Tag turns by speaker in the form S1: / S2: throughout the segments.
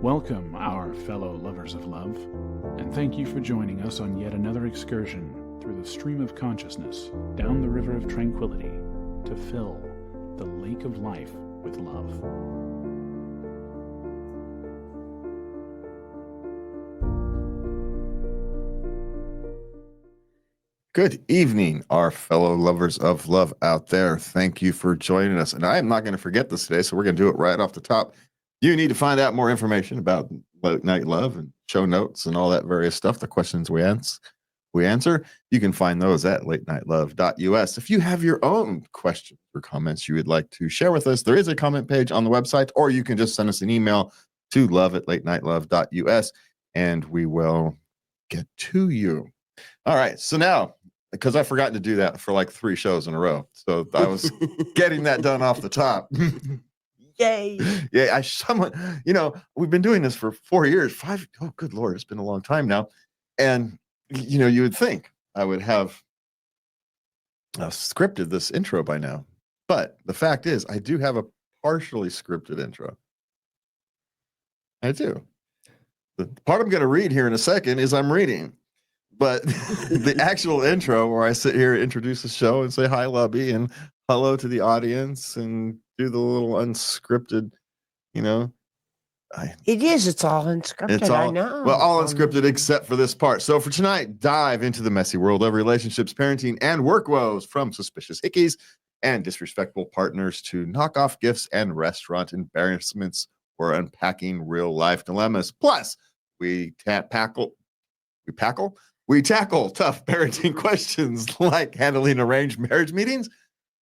S1: Welcome, our fellow lovers of love, and thank you for joining us on yet another excursion through the stream of consciousness, down the river of tranquility, to fill the lake of life with love.
S2: Good evening, our fellow lovers of love out there. Thank you for joining us. And I am not going to forget this today, so we're going to do it right off the top. You need to find out more information about Late Night Love and show notes and all that various stuff, the questions we answer. You can find those at latenighlove.us. If you have your own questions or comments you would like to share with us, there is a comment page on the website, or you can just send us an email to love@latenighlove.us, and we will get to you. All right, so now, because I forgot to do that for like 3 shows in a row, so I was getting that done off the top.
S3: Yay!
S2: Yeah, we've been doing this for 4 years, 5. Oh, good Lord, it's been a long time now. And you would think I would have scripted this intro by now, but the fact is, I do have a partially scripted intro. I do. The part I'm going to read here in a second is I'm reading. But the actual intro where I sit here and introduce the show and say hi, Lubby, and hello to the audience and do the little unscripted, It's
S3: all unscripted, I know.
S2: Well, all unscripted except for this part. So for tonight, dive into the messy world of relationships, parenting, and work woes, from suspicious hickeys and disrespectful partners to knockoff gifts and restaurant embarrassments. We're unpacking real life dilemmas. Plus, we tackle tough parenting questions like handling arranged marriage meetings,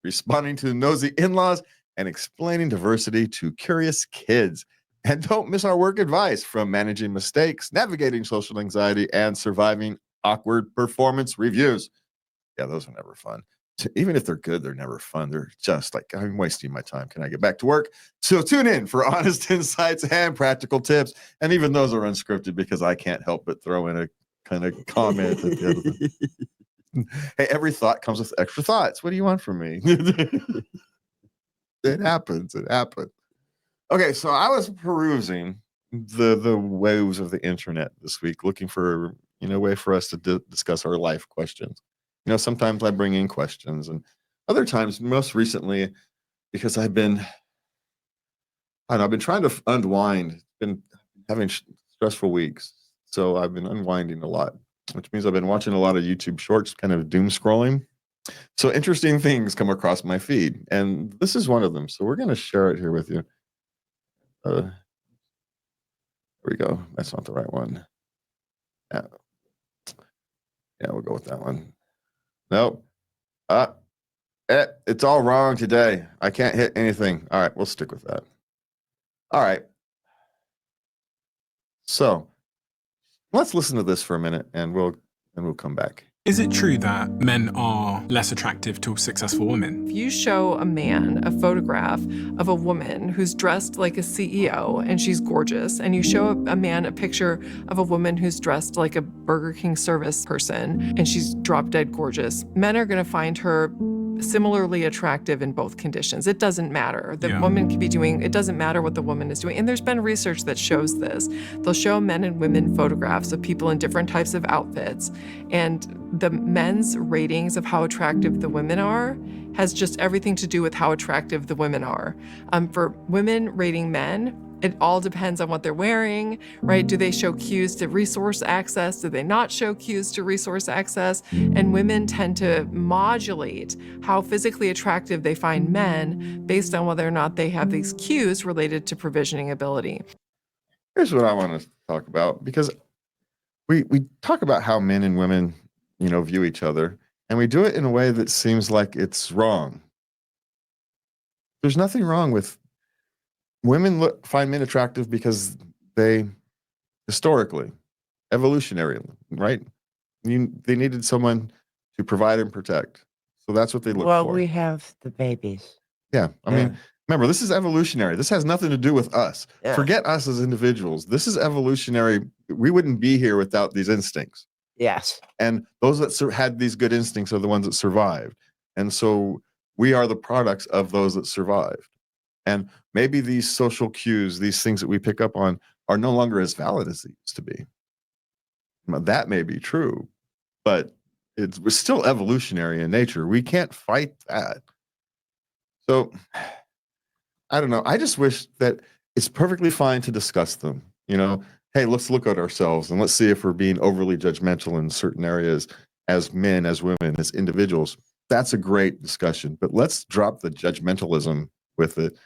S2: responding to nosy in-laws, and explaining diversity to curious kids. And don't miss our work advice, from managing mistakes, navigating social anxiety, and surviving awkward performance reviews. Yeah, those are never fun. Even if they're good, they're never fun. They're just like, I'm wasting my time. Can I get back to work? So tune in for honest insights and practical tips. And even those are unscripted because I can't help but throw in a kind of comment at the end of it. Hey, every thought comes with extra thoughts. What do you want from me? It happens. Okay, so I was perusing the waves of the internet this week, looking for a way for us to discuss our life questions. Sometimes I bring in questions, and other times, most recently, because I've been trying to unwind. Been having stressful weeks. So I've been unwinding a lot, which means I've been watching a lot of YouTube shorts, kind of doom scrolling. So interesting things come across my feed, and this is one of them. So we're going to share it here with you. There we go. That's not the right one. Yeah, we'll go with that one. Nope. It's all wrong today. I can't hit anything. All right, we'll stick with that. All right. So let's listen to this for a minute, and we'll come back.
S4: Is it true that men are less attractive to successful women?
S5: If you show a man a photograph of a woman who's dressed like a CEO and she's gorgeous, and you show a man a picture of a woman who's dressed like a Burger King service person and she's drop dead gorgeous, men are going to find her similarly attractive in both conditions. It doesn't matter. The woman could be doing, it doesn't matter what the woman is doing. And there's been research that shows this. They'll show men and women photographs of people in different types of outfits, and the men's ratings of how attractive the women are has just everything to do with how attractive the women are. For women rating men, it all depends on what they're wearing, right? Do they show cues to resource access? Do they not show cues to resource access? And women tend to modulate how physically attractive they find men based on whether or not they have these cues related to provisioning ability.
S2: Here's what I want to talk about, because we talk about how men and women, view each other, and we do it in a way that seems like it's wrong. There's nothing wrong with women find men attractive because they historically, evolutionarily, right? They needed someone to provide and protect. So that's what they look for.
S3: Well, we have the babies.
S2: Yeah. I mean, remember, this is evolutionary. This has nothing to do with us.
S3: Yeah.
S2: Forget us as individuals. This is evolutionary. We wouldn't be here without these instincts.
S3: Yes.
S2: And those that had these good instincts are the ones that survived. And so we are the products of those that survived. And maybe these social cues, these things that we pick up on, are no longer as valid as they used to be. Now, that may be true, but we're still evolutionary in nature. We can't fight that. So I don't know. I just wish that it's perfectly fine to discuss them. Hey, let's look at ourselves and let's see if we're being overly judgmental in certain areas as men, as women, as individuals. That's a great discussion, but let's drop the judgmentalism with it.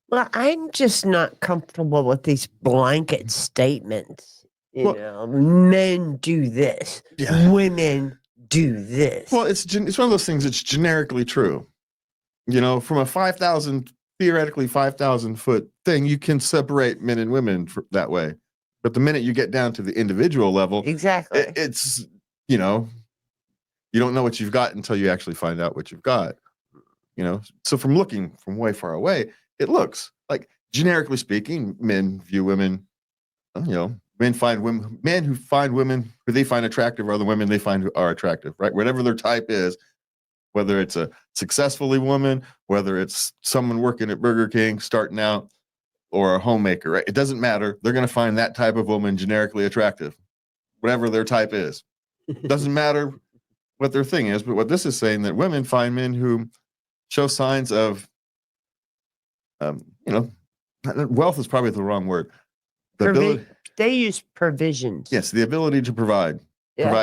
S3: Well, I'm just not comfortable with these blanket statements. Men do this, women do this.
S2: Well, it's one of those things that's generically true. From a theoretically 5,000 foot thing, you can separate men and women that way. But the minute you get down to the individual level,
S3: exactly,
S2: it's, you don't know what you've got until you actually find out what you've got. So from looking from way far away, it looks like, generically speaking, men view women, men who find women who they find attractive are the women they find who are attractive, right? Whatever their type is, whether it's a successfully woman, whether it's someone working at Burger King starting out, or a homemaker, right? It doesn't matter. They're going to find that type of woman generically attractive, whatever their type is. It doesn't matter what their thing is, but what this is saying, that women find men who show signs of, wealth is probably the wrong word.
S3: They use provisions.
S2: Yes, the ability to provide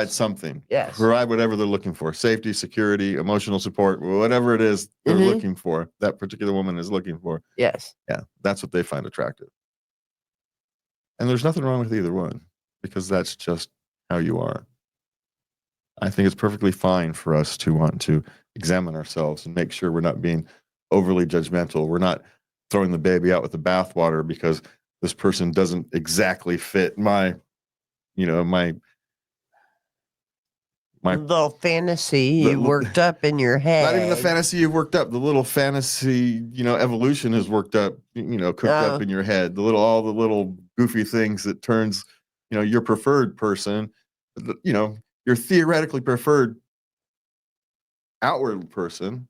S2: something.
S3: Yes.
S2: Provide whatever they're looking for. Safety, security, emotional support, whatever it is they're looking for, that particular woman is looking for.
S3: Yes.
S2: Yeah, that's what they find attractive. And there's nothing wrong with either one, because that's just how you are. I think it's perfectly fine for us to want to examine ourselves and make sure we're not being overly judgmental. We're not throwing the baby out with the bathwater because this person doesn't exactly fit my
S3: little fantasy you worked up in your head.
S2: Not even the fantasy you've worked up. The little fantasy, evolution is worked up, cooked up in your head. All the little goofy things that turns, your preferred person, your theoretically preferred outward person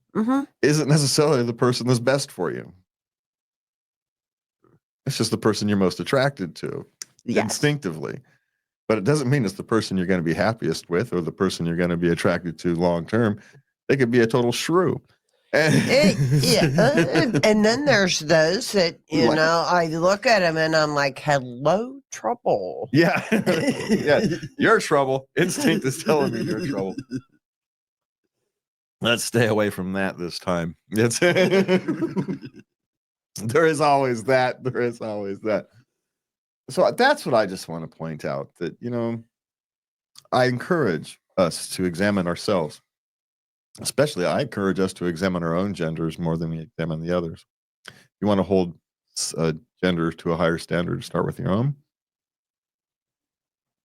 S2: isn't necessarily the person that's best for you. It's just the person you're most attracted to instinctively. But it doesn't mean it's the person you're going to be happiest with or the person you're going to be attracted to long term. They could be a total shrew.
S3: And then there's those that, I look at them and I'm like, hello, trouble.
S2: Yeah. Yeah. You're trouble. Instinct is telling me you're trouble. Let's stay away from that this time. There is always that. There is always that. So that's what I just want to point out, that, I encourage us to examine ourselves. Especially, I encourage us to examine our own genders more than we examine the others. You want to hold gender to a higher standard, start with your own.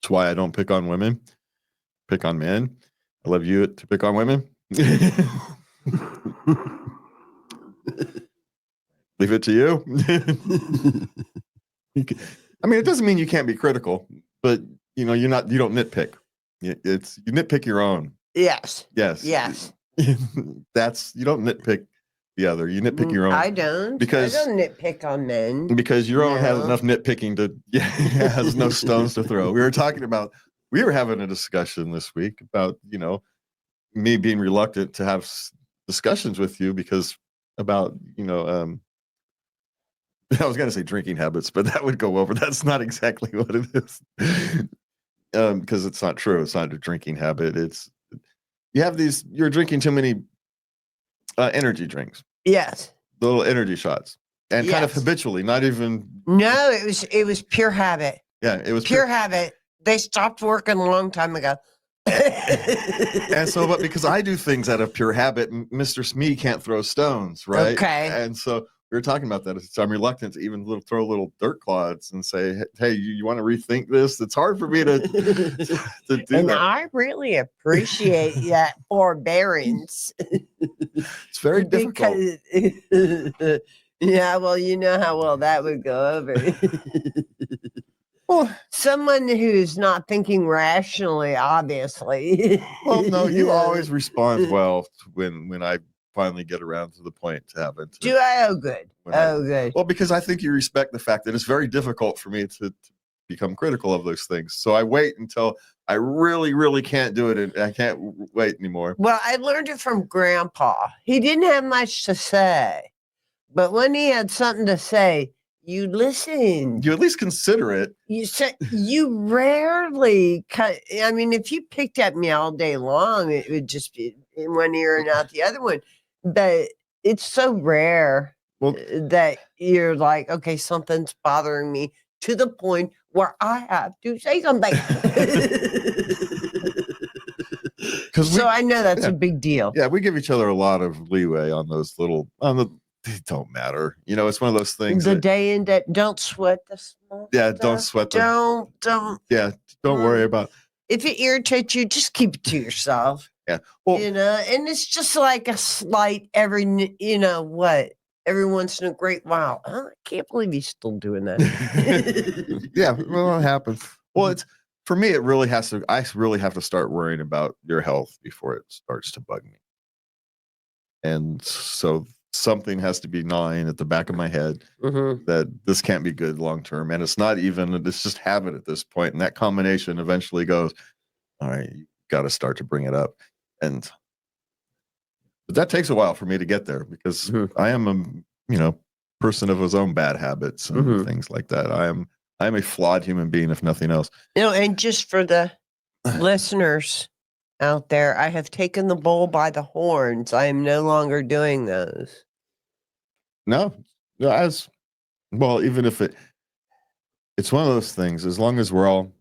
S2: That's why I don't pick on women, pick on men. I love you to pick on women. Leave it to you. It doesn't mean you can't be critical, but you don't nitpick. You nitpick your own.
S3: Yes.
S2: Yes.
S3: Yes.
S2: You don't nitpick the other. You nitpick your own.
S3: I don't. I don't nitpick on men.
S2: Because your own has enough nitpicking has no stones to throw. We were having a discussion this week about, me being reluctant to have discussions with you about I was going to say drinking habits, but that would go over. That's not exactly what it is. Because it's not true. It's not a drinking habit. You're drinking too many energy drinks.
S3: Yes.
S2: The little energy shots. And kind of habitually, not even.
S3: No, it was pure habit.
S2: Yeah, it was
S3: pure habit. They stopped working a long time ago.
S2: And so, but because I do things out of pure habit, Mr. Smee can't throw stones, right?
S3: Okay.
S2: And so we were talking about that. So I'm reluctant to even throw little dirt clods and say, hey, you want to rethink this? It's hard for me to do
S3: and
S2: that.
S3: I really appreciate that forbearance.
S2: It's very difficult.
S3: Yeah, well, you know how well that would go over. Well, someone who's not thinking rationally, obviously.
S2: Well, no, you always respond well when I finally get around to the point to having to.
S3: Do I? Oh, good. Good.
S2: Well, because I think you respect the fact that it's very difficult for me to become critical of those things. So I wait until I really, really can't do it, and I can't wait anymore.
S3: Well, I learned it from Grandpa. He didn't have much to say, but when he had something to say, you listened.
S2: You at least consider it.
S3: You rarely cut. I mean, if you picked at me all day long, it would just be in one ear and out the other one. But it's so rare that you're like, okay, something's bothering me to the point where I have to say something. So I know that's a big deal.
S2: Yeah, we give each other a lot of leeway on those little. They don't matter. It's one of those things.
S3: The day in that don't sweat the small.
S2: Yeah,
S3: stuff.
S2: don't sweat the.
S3: Don't.
S2: Yeah, don't worry about.
S3: If it irritates you, just keep it to yourself.
S2: Yeah. Well,
S3: and it's just like a slight every once in a great while. I can't believe he's still doing that.
S2: Yeah, well, it happens. Well, it's for me. It really has to. I really have to start worrying about your health before it starts to bug me. And so something has to be gnawing at the back of my head that this can't be good long term. And it's not even. It's just habit at this point. And that combination eventually goes. All right, you got to start to bring it up, but that takes a while for me to get there because I am a person of his own bad habits and things like that. I am a flawed human being, if nothing else.
S3: And just for the listeners out there, I have taken the bull by the horns. I am no longer doing those.
S2: No, as well, even if it's one of those things, as long as we're all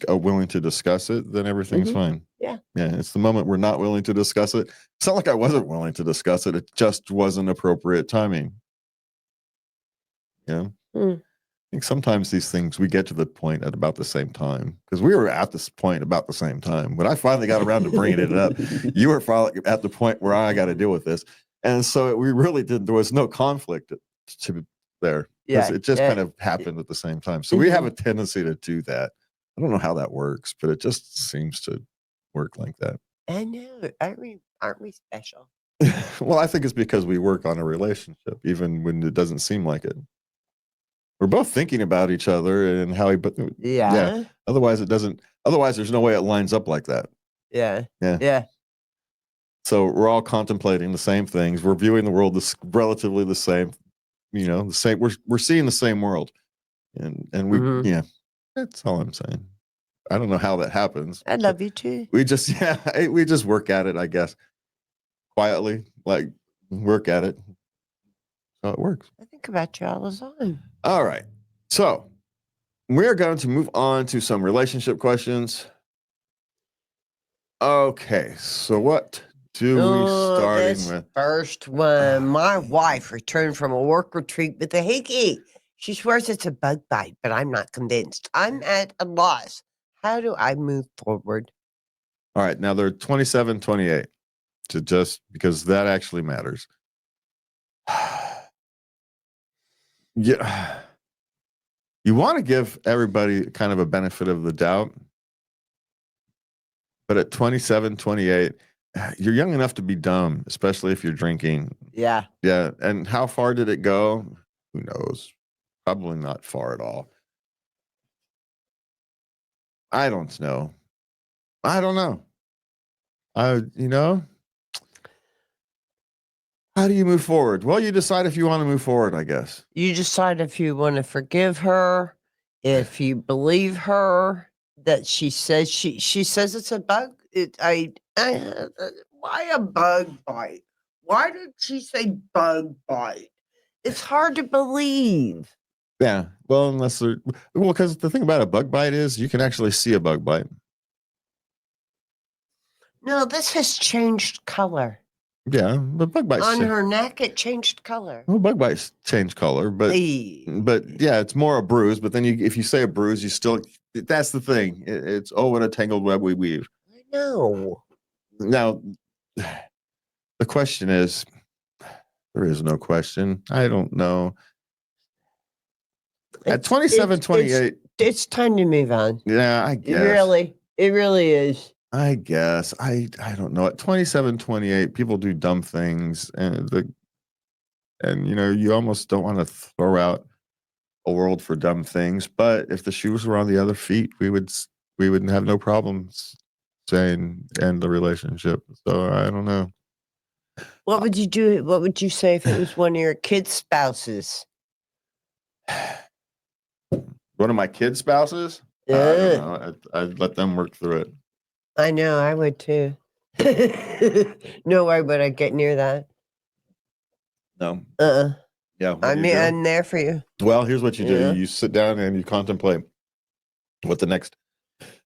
S2: willing to discuss it, then everything's fine.
S3: Yeah.
S2: It's the moment we're not willing to discuss it. It's not like I wasn't willing to discuss it. It just wasn't appropriate timing. I think sometimes these things, we get to the point at about the same time because we were at this point about the same time. When I finally got around to bringing it up, you were finally at the point where I got to deal with this. And so we really didn't, there was no conflict there.
S3: Yeah.
S2: It just kind of happened at the same time. So we have a tendency to do that. I don't know how that works, but it just seems to work like that.
S3: I know. Aren't we special?
S2: Well, I think it's because we work on a relationship, even when it doesn't seem like it. We're both thinking about each other and how but
S3: yeah.
S2: Otherwise, it doesn't. Otherwise, there's no way it lines up like that.
S3: Yeah.
S2: So we're all contemplating the same things. We're viewing the world relatively the same. The same. We're seeing the same world, and we That's all I'm saying. I don't know how that happens.
S3: I love you too.
S2: We just work at it, I guess. Quietly, like work at it. So it works.
S3: I think about you all the time.
S2: All right. So we're going to move on to some relationship questions. Okay. So what do we starting with?
S3: First one. My wife returned from a work retreat with a hickey. She swears it's a bug bite, but I'm not convinced. I'm at a loss. How do I move forward?
S2: All right. Now they're 27, 28. To just because that actually matters. Yeah. You want to give everybody kind of a benefit of the doubt. But at 27, 28, you're young enough to be dumb, especially if you're drinking.
S3: Yeah.
S2: Yeah. And how far did it go? Who knows? Probably not far at all. I don't know. How do you move forward? Well, you decide if you want to move forward, I guess.
S3: You decide if you want to forgive her, if you believe her that she says it's a bug. Why a bug bite? Why did she say bug bite? It's hard to believe.
S2: Yeah. Well, because the thing about a bug bite is you can actually see a bug bite.
S3: No, this has changed color.
S2: Yeah, but bug bites
S3: on her neck, it changed color.
S2: Well, bug bites change color, but yeah, it's more a bruise. But then if you say a bruise, that's the thing. It's what a tangled web we weave.
S3: I know.
S2: Now, the question is, there is no question. I don't know. At 27, 28.
S3: It's time to move on.
S2: Yeah, I guess.
S3: It really is.
S2: I guess. I don't know. At 27, 28, people do dumb things, and you almost don't want to throw out a world for dumb things. But if the shoes were on the other feet, we wouldn't have no problems saying end the relationship. So I don't know.
S3: What would you do? What would you say if it was one of your kids' spouses?
S2: One of my kids' spouses? I don't know. I'd let them work through it.
S3: I know, I would too. No way would I get near that.
S2: No. Yeah. what
S3: I
S2: do you
S3: mean,
S2: do?
S3: I'm there for you.
S2: Well, here's what you do.
S3: Yeah.
S2: You sit down and you contemplate what the next,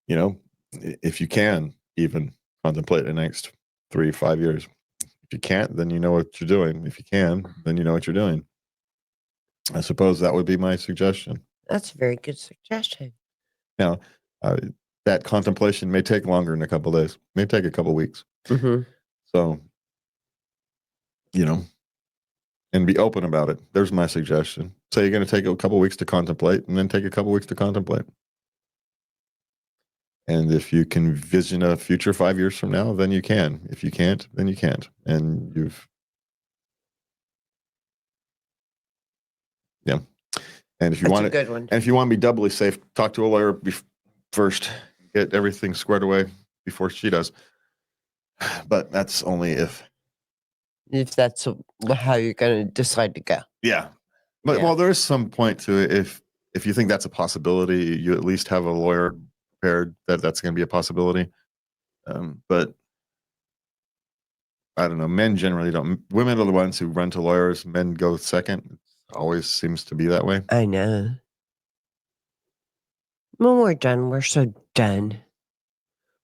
S2: if you can even contemplate the next 3 5 years. If you can't, then you know what you're doing. If you can, then you know what you're doing. I suppose that would be my suggestion.
S3: That's a very good suggestion.
S2: Now, that contemplation may take longer than a couple of days, may take a couple of weeks.
S3: Mm-hmm.
S2: So, and be open about it. There's my suggestion. So you're going to take a couple of weeks to contemplate, and then take a couple of weeks to contemplate. And if you can vision a future 5 years from now, then you can. If you can't, then you can't. And And if you
S3: That's
S2: want
S3: a
S2: it,
S3: good one.
S2: and if you want to be doubly safe, talk to a lawyer first. Get everything squared away before she does. But that's only if.
S3: If that's how you're going to decide to go.
S2: Yeah. But
S3: Yeah.
S2: well, there's some point to it. If you think that's a possibility, you at least have a lawyer prepared that's going to be a possibility. But I don't know. Men generally don't. Women are the ones who run to lawyers. Men go second. It always seems to be that way.
S3: I know. When we're done, we're so done.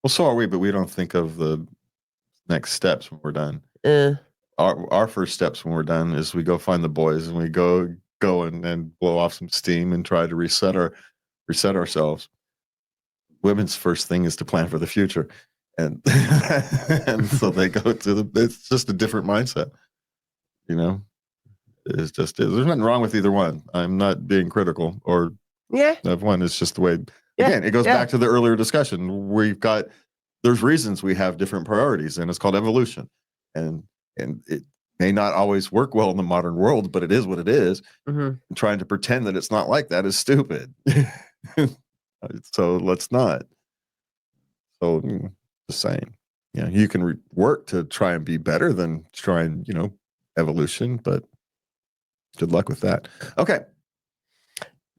S2: Well, so are we, but we don't think of the next steps when we're done.
S3: Uh,
S2: Our first steps when we're done is we go find the boys and we go and blow off some steam and try to reset ourselves. Women's first thing is to plan for the future, and and so they go to it's just a different mindset. It's just there's nothing wrong with either one. I'm not being critical or
S3: yeah.
S2: of one. It's just the way.
S3: Yeah,
S2: Again, it goes
S3: yeah.
S2: back to the earlier discussion. There's reasons we have different priorities, and it's called evolution. And it may not always work well in the modern world, but it is what it is.
S3: Mm-hmm.
S2: And trying to pretend that it's not like that is stupid. So let's not. So just saying, you can work to try and be better than try and evolution, but good luck with that. Okay.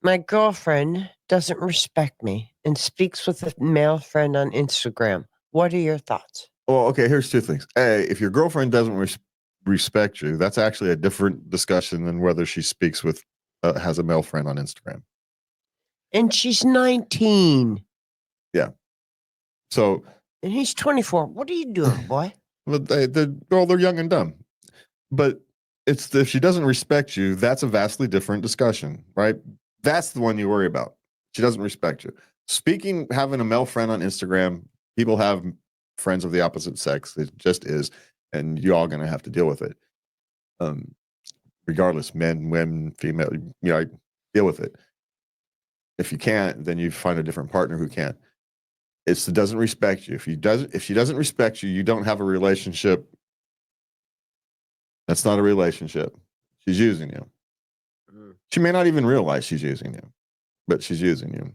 S3: My girlfriend doesn't respect me and speaks with a male friend on Instagram. What are your thoughts?
S2: Well, okay, here's two things. A, if your girlfriend doesn't respect you, that's actually a different discussion than whether she speaks with, has a male friend on Instagram.
S3: And she's 19.
S2: Yeah. So.
S3: And he's 24. What are you doing, boy?
S2: Well, they're young and dumb. But if she doesn't respect you, that's a vastly different discussion, right? That's the one you worry about. She doesn't respect you. Having a male friend on Instagram, people have friends of the opposite sex. It just is. And you're all going to have to deal with it. Regardless, men, women, female, deal with it. If you can't, then you find a different partner who can. It doesn't respect you. If she doesn't respect you, you don't have a relationship. That's not a relationship. She's using you. She may not even realize she's using you, but she's using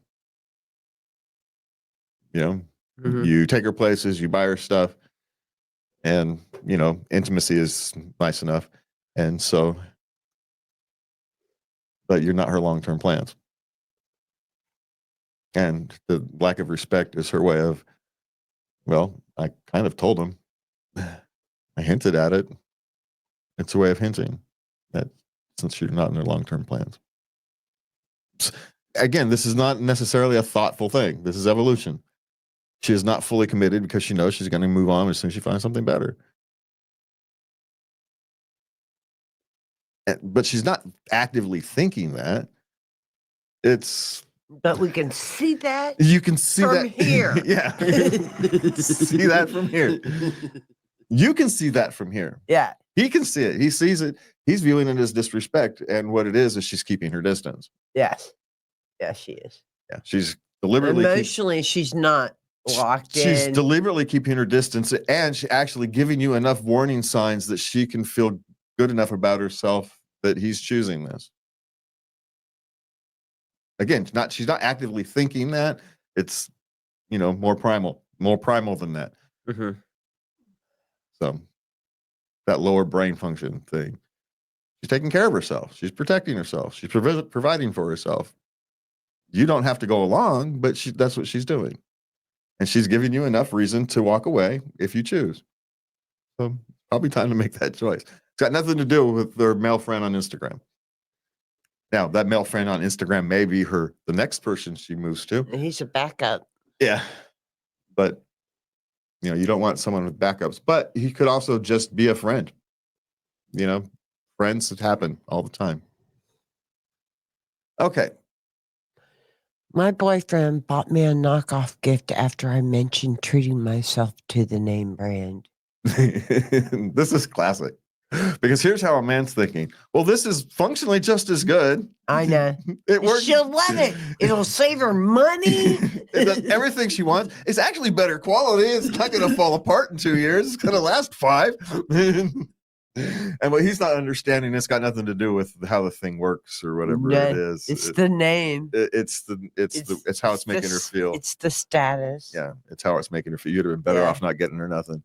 S2: you.
S3: Mm-hmm.
S2: You take her places, you buy her stuff, and intimacy is nice enough. And so, but you're not her long-term plans. And the lack of respect is her way of, well, I kind of told him. I hinted at it. It's a way of hinting that since you're not in their long-term plans. Again, this is not necessarily a thoughtful thing. This is evolution. She is not fully committed because she knows she's going to move on as soon as she finds something better. But she's not actively thinking that.
S3: But we can see that.
S2: You can see
S3: from
S2: that
S3: here.
S2: Yeah. See that from here. You can see that from here.
S3: Yeah.
S2: He can see it. He sees it. He's viewing it as disrespect. And what it is she's keeping her distance.
S3: Yes. Yeah, she is.
S2: Yeah. She's deliberately.
S3: Emotionally, she's not locked
S2: She's
S3: in.
S2: deliberately keeping her distance, and she's actually giving you enough warning signs that she can feel good enough about herself that he's choosing this. Again, she's not actively thinking that. It's, more primal than that.
S3: Mhm.
S2: So that lower brain function thing. She's taking care of herself. She's protecting herself. She's providing for herself. You don't have to go along, but that's what she's doing. And she's giving you enough reason to walk away if you choose. So probably time to make that choice. It's got nothing to do with their male friend on Instagram. Now, that male friend on Instagram may be the next person she moves to.
S3: And he's a backup.
S2: Yeah. But, you don't want someone with backups. But he could also just be a friend. Friends that happen all the time. Okay.
S3: My boyfriend bought me a knockoff gift after I mentioned treating myself to the name brand.
S2: This is classic. Because here's how a man's thinking. Well, this is functionally just as good.
S3: I know.
S2: It works.
S3: She'll love it. It'll save her money.
S2: It does everything she wants. It's actually better quality. It's not going to fall apart in 2 years. It's going to last 5. And what he's not understanding, it's got nothing to do with how the thing works or whatever it is.
S3: It's the name.
S2: It's how it's making her feel.
S3: It's the status.
S2: Yeah, it's how it's making her feel. You'd have been better off not getting her nothing.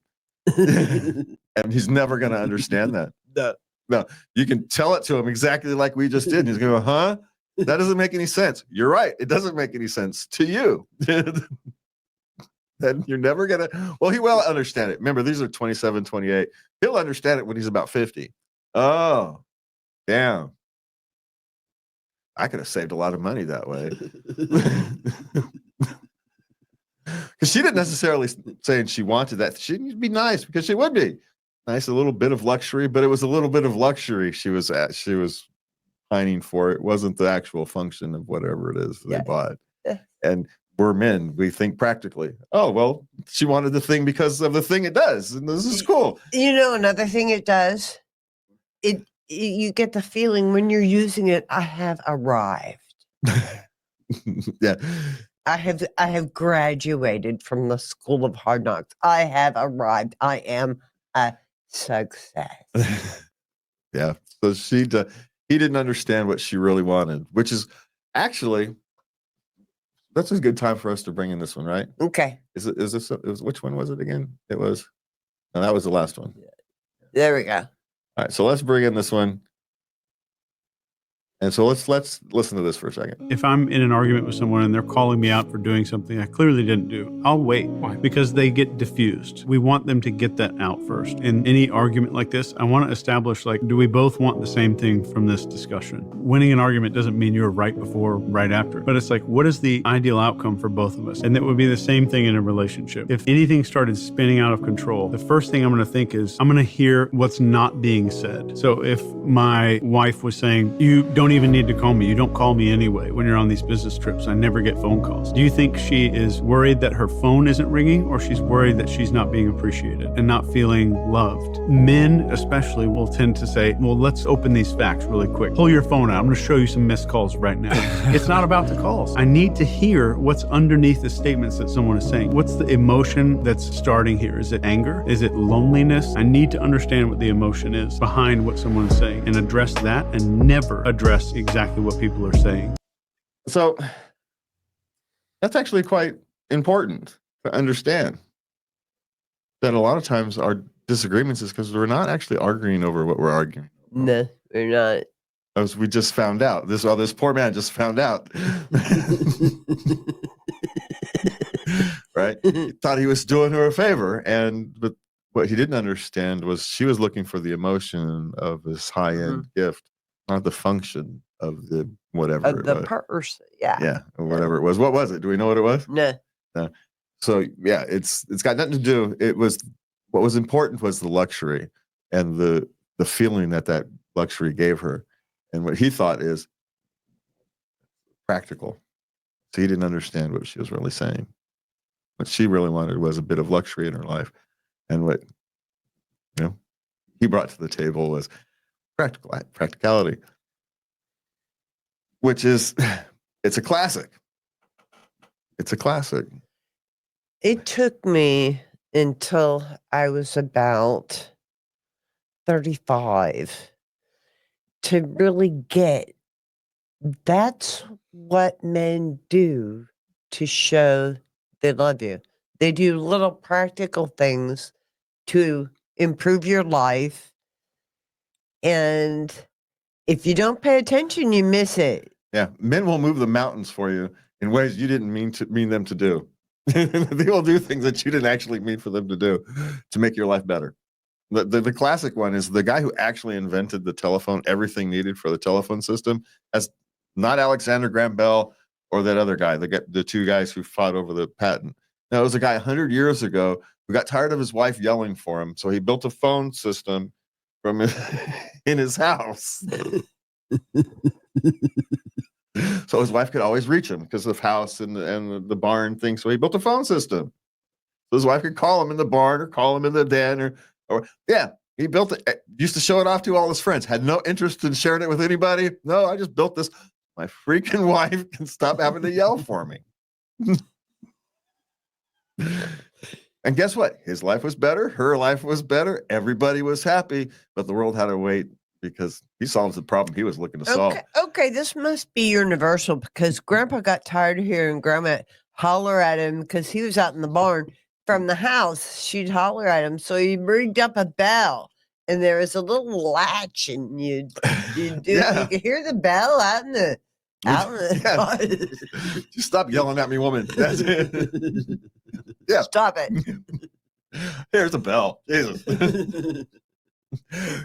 S2: And he's never going to understand that. No, you can tell it to him exactly like we just did. And he's going to go, huh? That doesn't make any sense. You're right. It doesn't make any sense to you. Then you're never going to, well, he will understand it. Remember, these are 27, 28. He'll understand it when he's about 50. Oh, damn. I could have saved a lot of money that way. Because she didn't necessarily saying she wanted that. She'd be nice because she would be nice, a little bit of luxury, but it was a little bit of luxury she was pining for. It wasn't the actual function of whatever it is they bought. And we're men, we think practically. Oh, well, she wanted the thing because of the thing it does, and this is cool.
S3: Another thing it does, you get the feeling when you're using it, I have arrived.
S2: Yeah.
S3: I have graduated from the school of hard knocks. I have arrived. I am a success.
S2: Yeah. So he didn't understand what she really wanted, which is actually, that's a good time for us to bring in this one, right?
S3: Okay.
S2: Which one was it again? That was the last one.
S3: There we go.
S2: All right. So let's bring in this one. And so let's listen to this for a second.
S1: If I'm in an argument with someone and they're calling me out for doing something I clearly didn't do, I'll wait. Why? Because they get diffused. We want them to get that out first. In any argument like this, I want to establish, do we both want the same thing from this discussion? Winning an argument doesn't mean you're right before, right after. But it's what is the ideal outcome for both of us? And that would be the same thing in a relationship. If anything started spinning out of control, the first thing I'm going to think is, I'm going to hear what's not being said. So if my wife was saying, you don't even need to call me. You don't call me anyway when you're on these business trips. I never get phone calls. Do you think she is worried that her phone isn't ringing, or she's worried that she's not being appreciated and not feeling loved? Men especially will tend to say, well, let's open these facts really quick. Pull your phone out. I'm going to show you some missed calls right now. It's not about the calls. I need to hear what's underneath the statements that someone is saying. What's the emotion that's starting here? Is it anger? Is it loneliness? I need to understand what the emotion is behind what someone's saying and address that, and never address exactly what people are saying.
S2: So that's actually quite important to understand, that a lot of times our disagreements is because we're not actually arguing over what we're arguing.
S3: No, we're not.
S2: As we just found out. This poor man just found out. Right? He thought he was doing her a favor, but what he didn't understand was she was looking for the emotion of this high-end gift, not the function of the whatever
S3: Of the purse. Yeah.
S2: Yeah, or whatever it was. What was it? Do we know what it was?
S3: No.
S2: No. So yeah, it's got nothing to do. It was, what was important was the luxury and the feeling that luxury gave her. And what he thought is practical. So he didn't understand what she was really saying. What she really wanted was a bit of luxury in her life. And what he brought to the table was practicality. Which is, it's a classic. It's a classic.
S3: It took me until I was about 35 to really get that's what men do to show they love you. They do little practical things to improve your life. And if you don't pay attention, you miss it.
S2: Yeah, men will move the mountains for you in ways you didn't mean them to do. They will do things that you didn't actually mean for them to do to make your life better. The classic one is the guy who actually invented the telephone, everything needed for the telephone system, as not Alexander Graham Bell or that other guy, the two guys who fought over the patent. No, it was a guy 100 years ago who got tired of his wife yelling for him, so he built a phone system from in his house. So his wife could always reach him because of house and the barn thing. So he built a phone system. So his wife could call him in the barn or call him in the den or yeah, he built it. Used to show it off to all his friends. Had no interest in sharing it with anybody. No, I just built this. My freaking wife can stop having to yell for me. And guess what? His life was better. Her life was better. Everybody was happy, but the world had to wait because he solves the problem he was looking to solve.
S3: Okay, this must be universal because Grandpa got tired of hearing Grandma holler at him because he was out in the barn. From the house, she'd holler at him. So he rigged up a bell, and there was a little latch, and you'd do
S2: Yeah.
S3: you could hear the bell out in the
S2: Yeah. Just stop yelling at me, woman. That's it. Yeah.
S3: Stop it.
S2: Here's a bell. Jesus.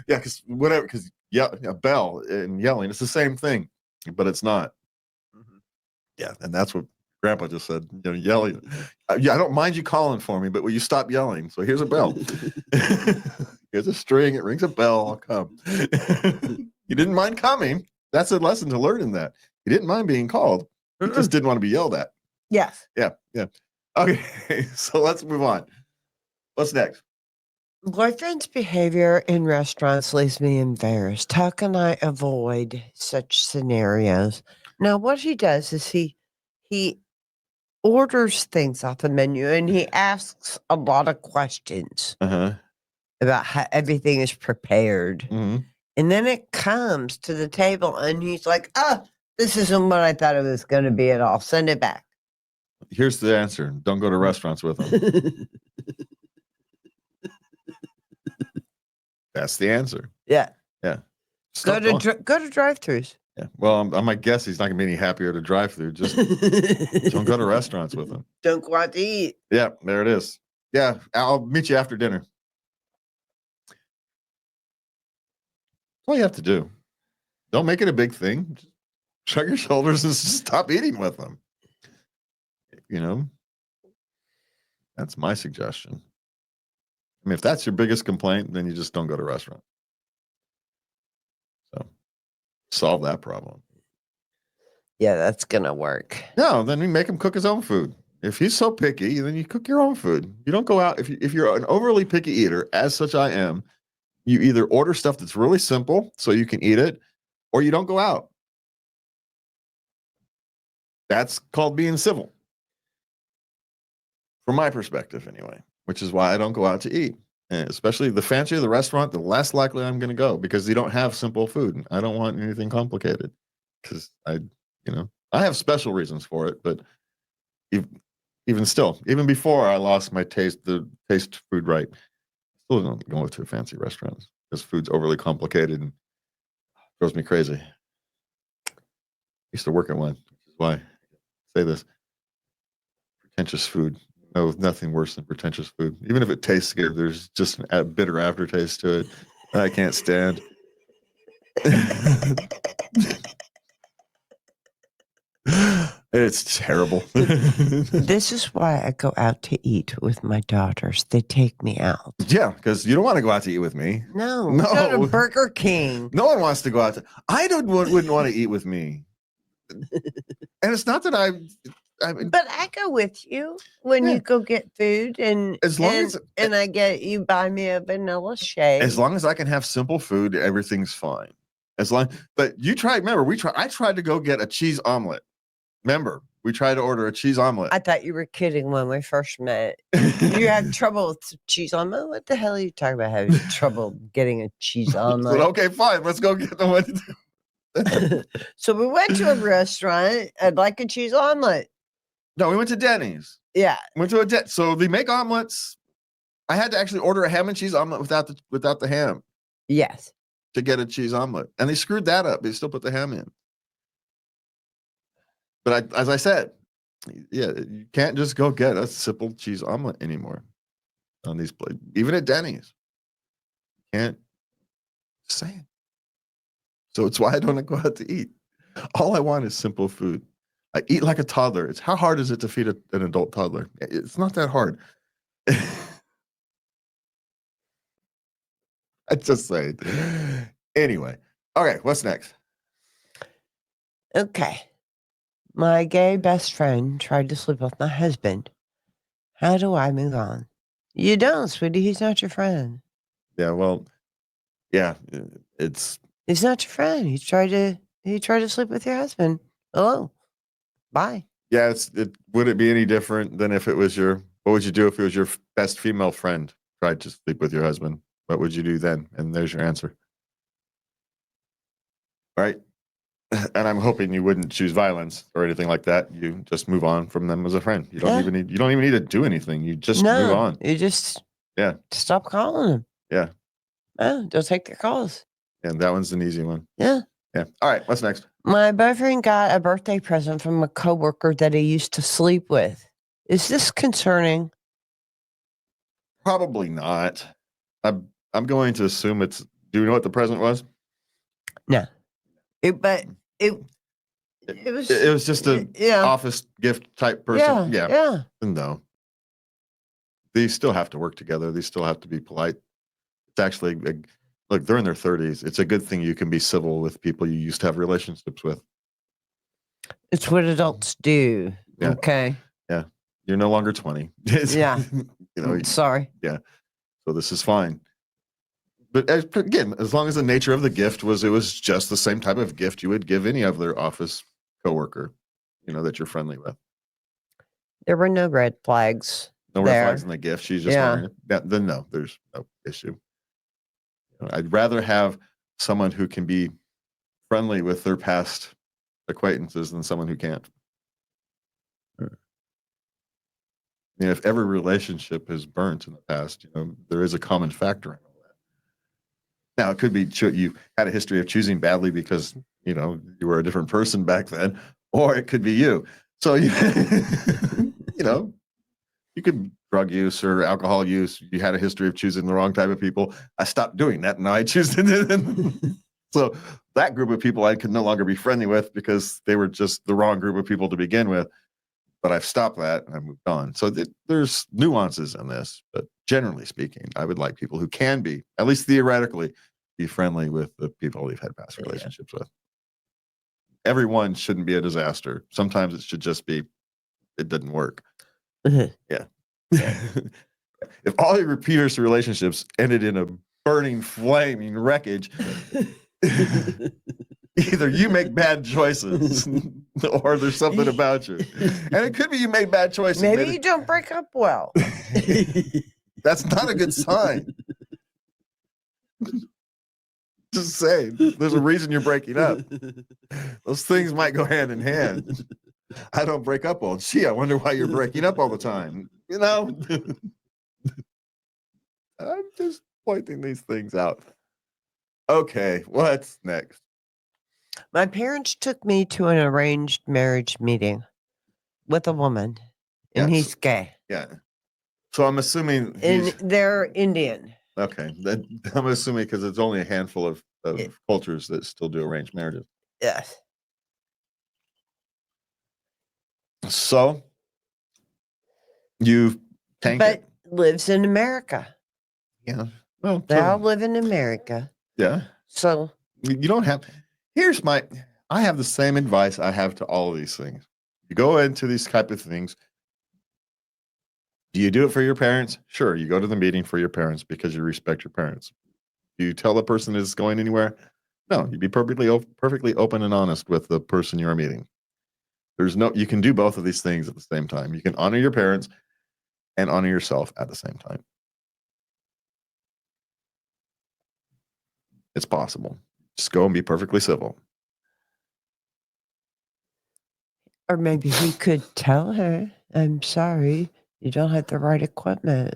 S2: Yeah, because a bell and yelling, it's the same thing, but it's not. Yeah, and that's what Grandpa just said. Yelling. Yeah, I don't mind you calling for me, but will you stop yelling? So here's a bell. Here's a string. It rings a bell. I'll come. You didn't mind coming. That's a lesson to learn in that. He didn't mind being called. He just didn't want to be yelled at.
S3: Yes.
S2: Yeah. Okay, so let's move on. What's next?
S3: Boyfriend's behavior in restaurants leaves me embarrassed. How can I avoid such scenarios? Now, what he does is he orders things off the menu and he asks a lot of questions about how everything is prepared.
S2: Mm-hmm.
S3: And then it comes to the table and he's like, this isn't what I thought it was going to be at all. Send it back.
S2: Here's the answer. Don't go to restaurants with them. That's the answer.
S3: Yeah.
S2: Stop
S3: Go to drive-thrus.
S2: Yeah. Well, I might guess he's not going to be any happier to drive through. Just don't go to restaurants with him.
S3: Don't go out to eat.
S2: Yeah, there it is. Yeah, I'll meet you after dinner. That's all you have to do. Don't make it a big thing. Just shrug your shoulders and stop eating with them. That's my suggestion. I mean, if that's your biggest complaint, then you just don't go to restaurants. So solve that problem.
S3: Yeah, that's going to work.
S2: No, then we make him cook his own food. If he's so picky, then you cook your own food. You don't go out. If you're an overly picky eater, as such I am, you either order stuff that's really simple so you can eat it, or you don't go out. That's called being civil. From my perspective, anyway, which is why I don't go out to eat. And especially the fancier the restaurant, the less likely I'm going to go because they don't have simple food. I don't want anything complicated because I have special reasons for it. But even still, even before I lost my taste food right, I still don't go to fancy restaurants because food's overly complicated and throws me crazy. I used to work at one, which is why I say this. Pretentious food. No, nothing worse than pretentious food. Even if it tastes good, there's just a bitter aftertaste to it that I can't stand. It's terrible.
S3: This is why I go out to eat with my daughters. They take me out.
S2: Yeah, because you don't want to go out to eat with me.
S3: No. Go to Burger King.
S2: No one wants to go out. Wouldn't want to eat with me. And it's not that I mean,
S3: but I go with you when you go get food, and you buy me a vanilla shake.
S2: As long as I can have simple food, everything's fine. I tried to go get a cheese omelet. Remember, we tried to order a cheese omelet.
S3: I thought you were kidding when we first met. You had trouble with cheese omelet? What the hell are you talking about? Having trouble getting a cheese
S2: I said,
S3: omelet?
S2: okay, fine. Let's go get the one.
S3: So we went to a restaurant. I'd like a cheese omelet.
S2: No, we went to Denny's.
S3: Yeah.
S2: Went to a so they make omelets. I had to actually order a ham and cheese omelet without the ham
S3: Yes.
S2: to get a cheese omelet, and they screwed that up. They still put the ham in. But as I said, yeah, you can't just go get a simple cheese omelet anymore on these places, even at Denny's. Can't say it. So it's why I don't go out to eat. All I want is simple food. I eat like a toddler. It's how hard is it to feed an adult toddler? It's not that hard. I just say it. Anyway, okay, what's next?
S3: Okay. My gay best friend tried to sleep with my husband. How do I move on? You don't, sweetie. He's not your friend.
S2: Yeah, well, yeah, it's
S3: He's not your friend. He tried to sleep with your husband. Hello. Bye.
S2: yeah, would it be any different than if it was what would you do if it was your best female friend tried to sleep with your husband? What would you do then? And there's your answer. Right? And I'm hoping you wouldn't choose violence or anything like that. You just move on from them as a friend. You don't even need to do anything. You just move on.
S3: You just stop calling them.
S2: Yeah.
S3: Don't take their calls.
S2: And that one's an easy one.
S3: Yeah.
S2: Yeah. All right. What's next?
S3: My boyfriend got a birthday present from a coworker that he used to sleep with. Is this concerning?
S2: Probably not. I'm going to assume do you know what the present was?
S3: No. It was
S2: just an office gift type person. Yeah. No. They still have to work together. They still have to be polite. It's actually look, they're in their 30s. It's a good thing you can be civil with people you used to have relationships with.
S3: It's what adults do.
S2: Yeah.
S3: Okay.
S2: Yeah. You're no longer 20.
S3: Yeah. Sorry.
S2: Yeah. So this is fine. But again, as long as the nature of the gift was just the same type of gift you would give any other office coworker, that you're friendly with.
S3: There were no red flags.
S2: No red flags in the gift. She's just wearing it. Then no, there's no issue. I'd rather have someone who can be friendly with their past acquaintances than someone who can't. If every relationship is burnt in the past, there is a common factor in all that. Now, it could be you had a history of choosing badly because, you were a different person back then, or it could be you. So, you could drug use or alcohol use. You had a history of choosing the wrong type of people. I stopped doing that. And now I choose to. So that group of people I could no longer be friendly with because they were just the wrong group of people to begin with. But I've stopped that and I moved on. So there's nuances in this, but generally speaking, I would like people who can be, at least theoretically, be friendly with the people they've had past relationships with. Everyone shouldn't be a disaster. Sometimes it should just be, it didn't work. Yeah. If all your previous relationships ended in a burning, flaming wreckage, either you make bad choices or there's something about you. And it could be you made bad choices.
S3: Maybe you don't break up well.
S2: That's not a good sign. Just saying, there's a reason you're breaking up. Those things might go hand in hand. I don't break up well. Gee, I wonder why you're breaking up all the time. I'm just pointing these things out. Okay, what's next?
S3: My parents took me to an arranged marriage meeting with a woman, and he's gay.
S2: Yeah. So I'm assuming
S3: they're Indian.
S2: Okay. I'm assuming because it's only a handful of cultures that still do arranged marriages.
S3: Yes.
S2: So you tanked it.
S3: Lives in America.
S2: Yeah. Well,
S3: they all live in America.
S2: Yeah.
S3: So
S2: you don't have. I have the same advice I have to all of these things. You go into these type of things. Do you do it for your parents? Sure. You go to the meeting for your parents because you respect your parents. Do you tell the person it's going anywhere? No. You be perfectly open and honest with the person you're meeting. You can do both of these things at the same time. You can honor your parents and honor yourself at the same time. It's possible. Just go and be perfectly civil.
S3: Or maybe he could tell her, I'm sorry, you don't have the right equipment.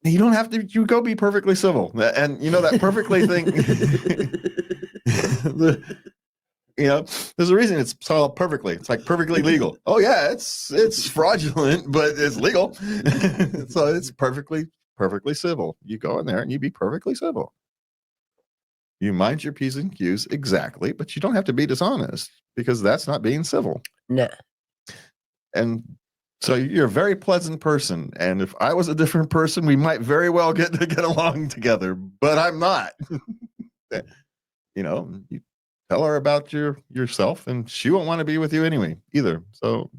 S2: You don't have to, you go be perfectly civil. And you know, that perfectly thing, there's a reason it's called perfectly. It's like perfectly legal. Oh yeah, it's fraudulent, but it's legal. So it's perfectly civil. You go in there and you be perfectly civil. You mind your P's and Q's exactly, but you don't have to be dishonest because that's not being civil.
S3: No.
S2: And so you're a very pleasant person. And if I was a different person, we might very well get along together, but I'm not. You tell her about yourself and she won't want to be with you anyway either. So,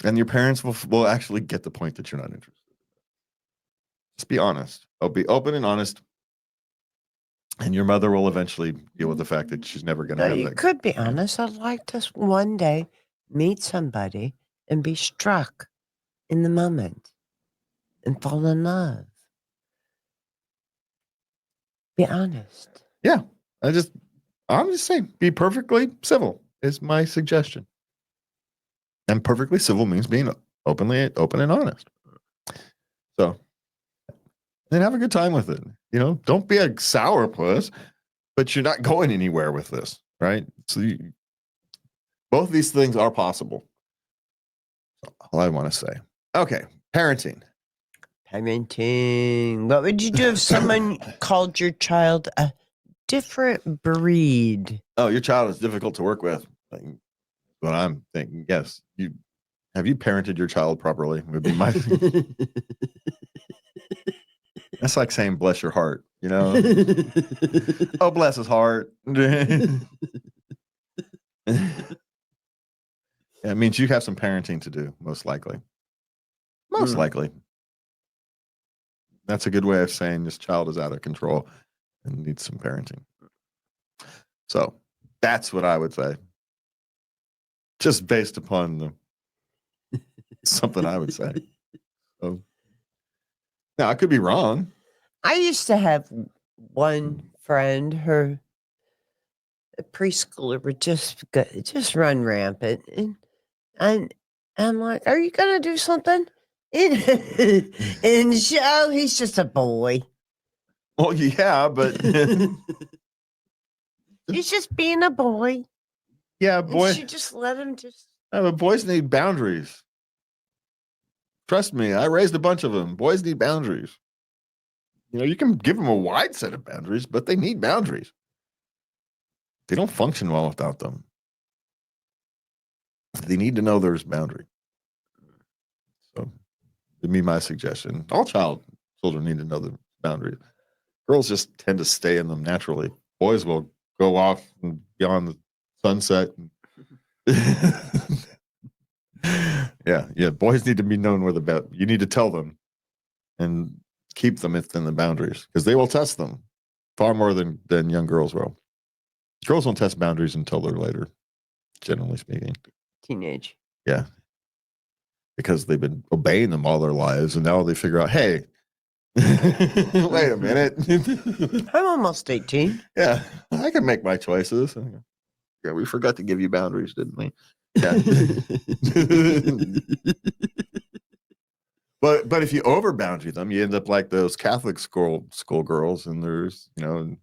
S2: and your parents will actually get the point that you're not interested. Just be honest. I'll be open and honest. And your mother will eventually deal with the fact that she's never going to
S3: No,
S2: have
S3: you
S2: that.
S3: could be honest. I'd like to one day meet somebody and be struck in the moment and fall in love. Be honest.
S2: Yeah. I'm just saying, be perfectly civil is my suggestion. And perfectly civil means being open and honest. So then have a good time with it. Don't be a sourpuss, but you're not going anywhere with this, right? So both these things are possible. All I want to say. Okay, parenting.
S3: What would you do if someone called your child a different breed?
S2: Oh, your child is difficult to work with. What I'm thinking. Yes. Have you parented your child properly? Would be my That's like saying bless your heart, Oh, bless his heart. It means you have some parenting to do, most likely. Most likely. That's a good way of saying this child is out of control and needs some parenting. So that's what I would say. Just based upon something I would say. So, now, I could be wrong.
S3: I used to have one friend, her preschooler would just run rampant. And I'm like, are you going to do something? And he's just a boy.
S2: Well, yeah, but
S3: He's just being a boy.
S2: yeah,
S3: And
S2: boy.
S3: she just let him just.
S2: But boys need boundaries. Trust me, I raised a bunch of them. Boys need boundaries. You can give them a wide set of boundaries, but they need boundaries. They don't function well without them. They need to know there's boundary. So, it'd be my suggestion. All children need to know the boundaries. Girls just tend to stay in them naturally. Boys will go off and beyond the sunset. Yeah. Boys need to be known where you need to tell them and keep them within the boundaries because they will test them far more than young girls will. Girls don't test boundaries until they're later, generally speaking.
S3: Teenage.
S2: Yeah. Because they've been obeying them all their lives and now they figure out, hey, wait a minute.
S3: I'm almost 18.
S2: Yeah, I can make my choices. Yeah, we forgot to give you boundaries, didn't we? Yeah. But if you over boundary them, you end up like those Catholic school girls, and there's there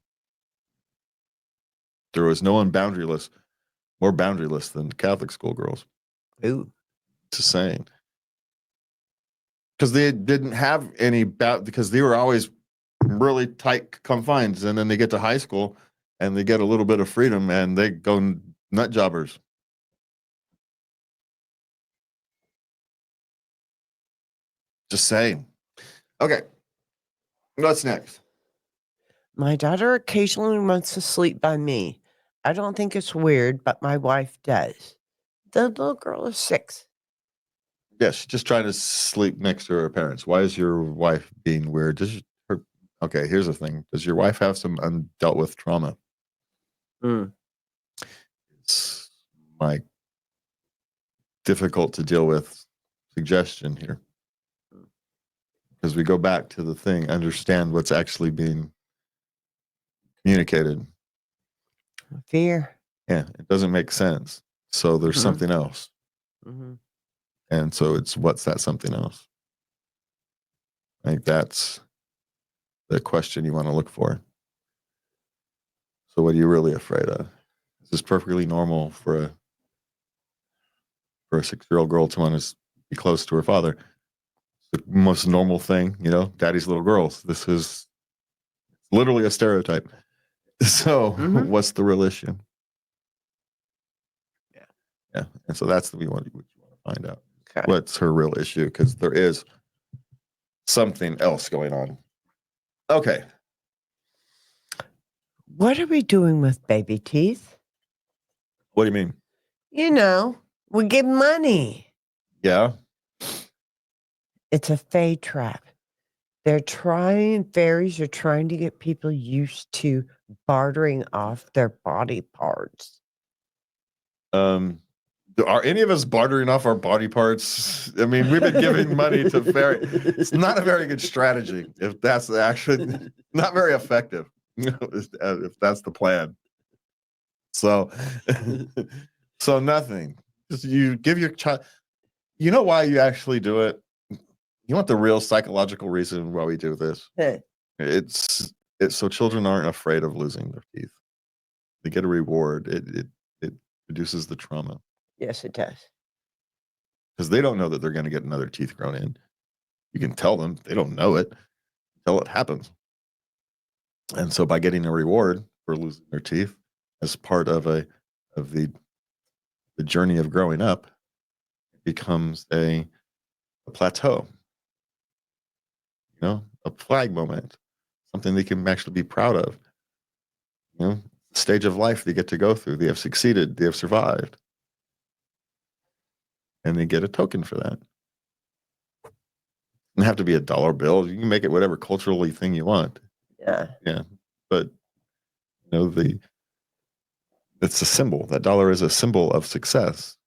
S2: was no one more boundaryless than Catholic school girls.
S3: Ooh.
S2: Just saying. Because they didn't have any because they were always really tight confines, and then they get to high school and they get a little bit of freedom and they go nut jobbers. Just saying. Okay. What's next?
S3: My daughter occasionally wants to sleep by me. I don't think it's weird, but my wife does. The little girl is 6.
S2: Yes, she's just trying to sleep next to her parents. Why is your wife being weird? Okay, here's the thing. Does your wife have some undealt with trauma?
S3: Mm.
S2: It's my difficult to deal with suggestion here. Because we go back to the thing, understand what's actually being communicated.
S3: Fear.
S2: Yeah, it doesn't make sense. So there's something else. And so it's what's that something else? I think that's the question you want to look for. So what are you really afraid of? Is this perfectly normal for a 6-year-old girl to want to be close to her father? It's the most normal thing, daddy's little girls. This is literally a stereotype. So what's the real issue? Yeah. And so that's what you want to find out.
S3: Okay.
S2: What's her real issue? Because there is something else going on. Okay.
S3: What are we doing with baby teeth?
S2: What do you mean?
S3: We give money.
S2: Yeah.
S3: It's a fey trap. Fairies are trying to get people used to bartering off their body parts.
S2: Are any of us bartering off our body parts? I mean, we've been giving money to fairies. It's not a very good strategy if that's actually not very effective, if that's the plan. So, so nothing. Just you give your child. You know why you actually do it? You want the real psychological reason why we do this? It's so children aren't afraid of losing their teeth. They get a reward. It reduces the trauma.
S3: Yes, it does.
S2: Because they don't know that they're going to get another teeth grown in. You can tell them, they don't know it until it happens. And so by getting a reward for losing their teeth as part of the journey of growing up, it becomes a plateau, a flag moment, something they can actually be proud of. Stage of life they get to go through. They have succeeded. They have survived. And they get a token for that. It doesn't have to be a dollar bill. You can make it whatever culturally thing you want.
S3: Yeah.
S2: Yeah. But it's a symbol. That dollar is a symbol of success.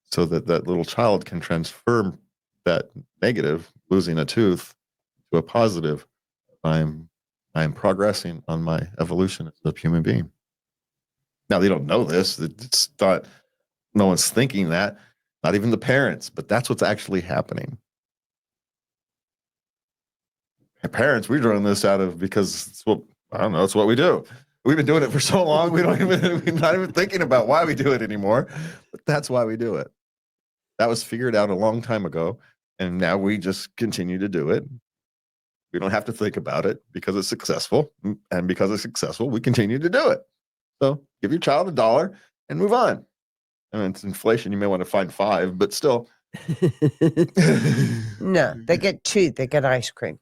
S2: So that little child can transfer that negative, losing a tooth, to a positive. I'm progressing on my evolution as a human being. Now they don't know this. It's not, no one's thinking that. Not even the parents, but that's what's actually happening. Our parents, we're doing this because it's what we do. We've been doing it for so long, we're not even thinking about why we do it anymore. But that's why we do it. That was figured out a long time ago, and now we just continue to do it. We don't have to think about it because it's successful, and because it's successful, we continue to do it. So give your child $1 and move on. I mean, it's inflation. You may want to find 5, but still.
S3: No, they get 2. They get ice cream.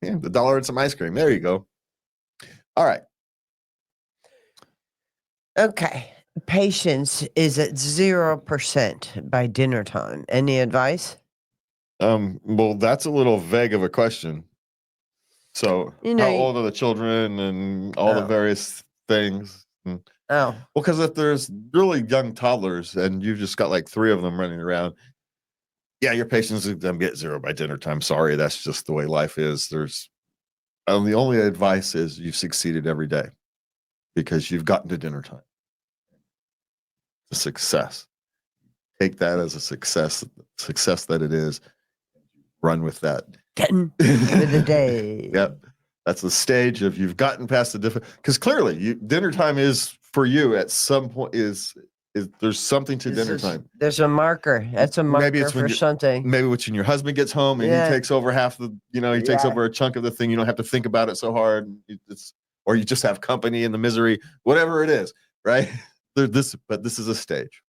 S2: Yeah, $1 and some ice cream. There you go. All right.
S3: Okay. Patience is at 0% by dinner time. Any advice?
S2: Well, that's a little vague of a question. So how old are the children and all the various things? Well, because if there's really young toddlers and you've just got like 3 of them running around, yeah, your patience is going to get 0 by dinner time. Sorry, that's just the way life is. The only advice is you've succeeded every day because you've gotten to dinner time. It's a success. Take that as a success that it is. Run with that.
S3: Getting for the day.
S2: Yep. That's the stage of you've gotten past the different, because clearly dinner time is for you at some point is there's something to dinner time.
S3: There's a marker. That's a marker
S2: Maybe it's
S3: for something.
S2: Maybe it's when your husband gets home and he takes over half the, he takes over a chunk of the thing. You don't have to think about it so hard. Or you just have company in the misery, whatever it is, right? But this is a stage.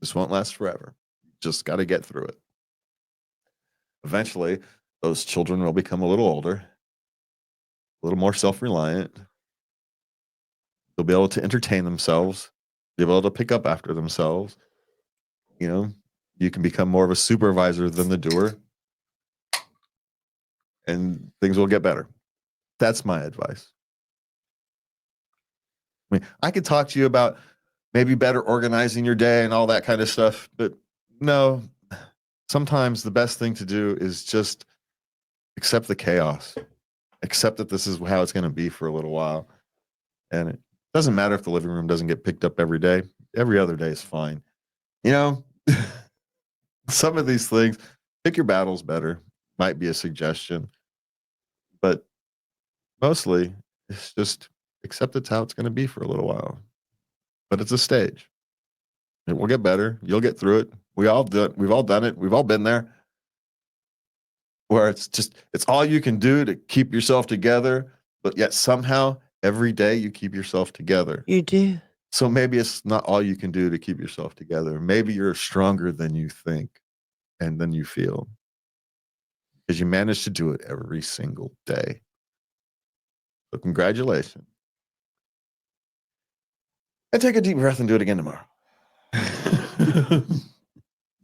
S2: This won't last forever. Just got to get through it. Eventually, those children will become a little older, a little more self-reliant. They'll be able to entertain themselves, be able to pick up after themselves. You can become more of a supervisor than the doer, and things will get better. That's my advice. I mean, I could talk to you about maybe better organizing your day and all that kind of stuff. But no, sometimes the best thing to do is just accept the chaos, accept that this is how it's going to be for a little while. And it doesn't matter if the living room doesn't get picked up every day. Every other day is fine. You know, some of these things, pick your battles better, might be a suggestion. But mostly, it's just accept it's how it's going to be for a little while. But it's a stage. It will get better. You'll get through it. We all do it. We've all done it. We've all been there. Where it's all you can do to keep yourself together, but yet somehow every day you keep yourself together.
S3: You do.
S2: So maybe it's not all you can do to keep yourself together. Maybe you're stronger than you think and than you feel. Because you manage to do it every single day. So congratulations. And take a deep breath and do it again tomorrow.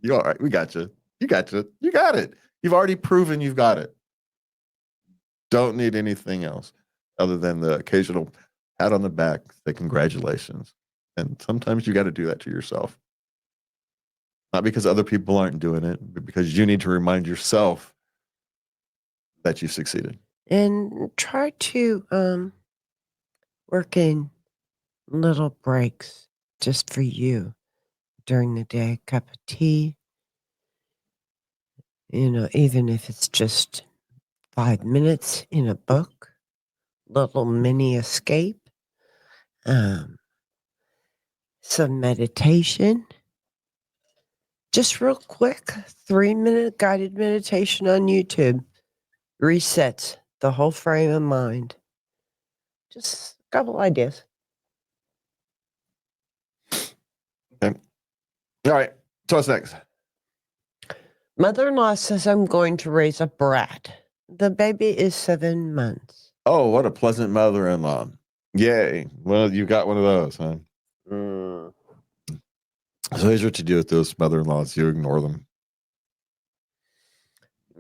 S2: You all right? We got you. You got you. You got it. You've already proven you've got it. Don't need anything else other than the occasional pat on the back, say congratulations. And sometimes you got to do that to yourself. Not because other people aren't doing it, but because you need to remind yourself that you succeeded.
S3: And try to work in little breaks just for you during the day. A cup of tea, even if it's just 5 minutes in a book, little mini escape, some meditation. Just real quick, 3-minute guided meditation on YouTube resets the whole frame of mind. Just a couple ideas.
S2: Okay. All right. So what's next?
S3: Mother-in-law says I'm going to raise a brat. The baby is 7 months.
S2: Oh, what a pleasant mother-in-law. Yay. Well, you got one of those, huh? So here's what you do with those mother-in-laws. You ignore them.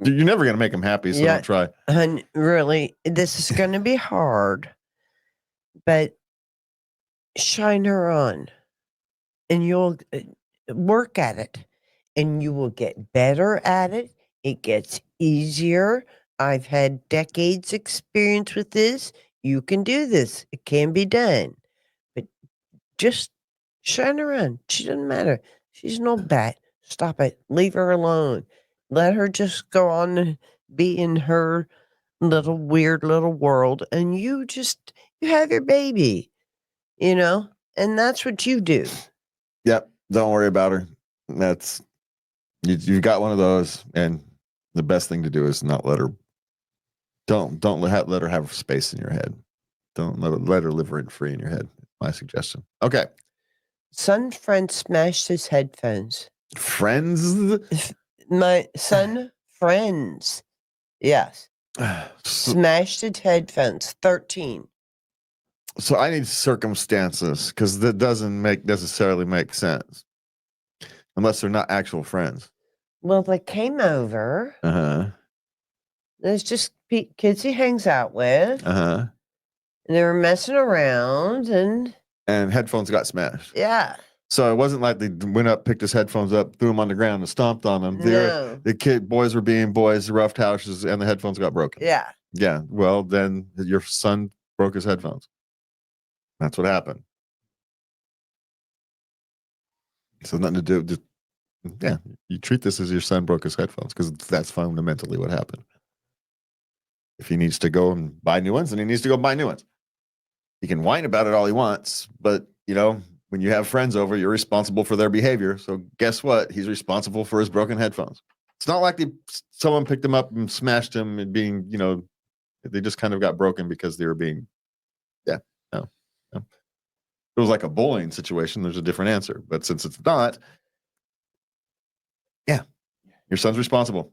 S2: You're never going to make them happy, so don't try.
S3: And really, this is going to be hard, but shine her on and you'll work at it and you will get better at it. It gets easier. I've had decades experience with this. You can do this. It can be done. But just shine her on. She doesn't matter. She's an old bat. Stop it. Leave her alone. Let her just go on and be in her little weird little world. And you have your baby, and that's what you do.
S2: Yep. Don't worry about her. That's, you've got one of those. And the best thing to do is not let her, don't let her have space in your head. Don't let her live rent free in your head. My suggestion. Okay.
S3: Son friend smashed his headphones.
S2: Friends?
S3: My son friends. Yes. Smashed his headphones. 13.
S2: So I need circumstances because that doesn't necessarily make sense unless they're not actual friends.
S3: Well, they came over. There's just kids he hangs out with. And they were messing around and
S2: headphones got smashed.
S3: Yeah.
S2: So it wasn't like they went up, picked his headphones up, threw them on the ground, and stomped on them.
S3: No.
S2: The boys were being boys, roughed houses, and the headphones got broken.
S3: Yeah.
S2: Yeah. Well, then your son broke his headphones. That's what happened. So nothing to do. Just, you treat this as your son broke his headphones because that's fundamentally what happened. If he needs to go and buy new ones, then he needs to go buy new ones. He can whine about it all he wants, but when you have friends over, you're responsible for their behavior. So guess what? He's responsible for his broken headphones. It's not like someone picked him up and smashed him and being, they just kind of got broken because they were being, no. If it was like a bullying situation, there's a different answer. But since it's not, your son's responsible.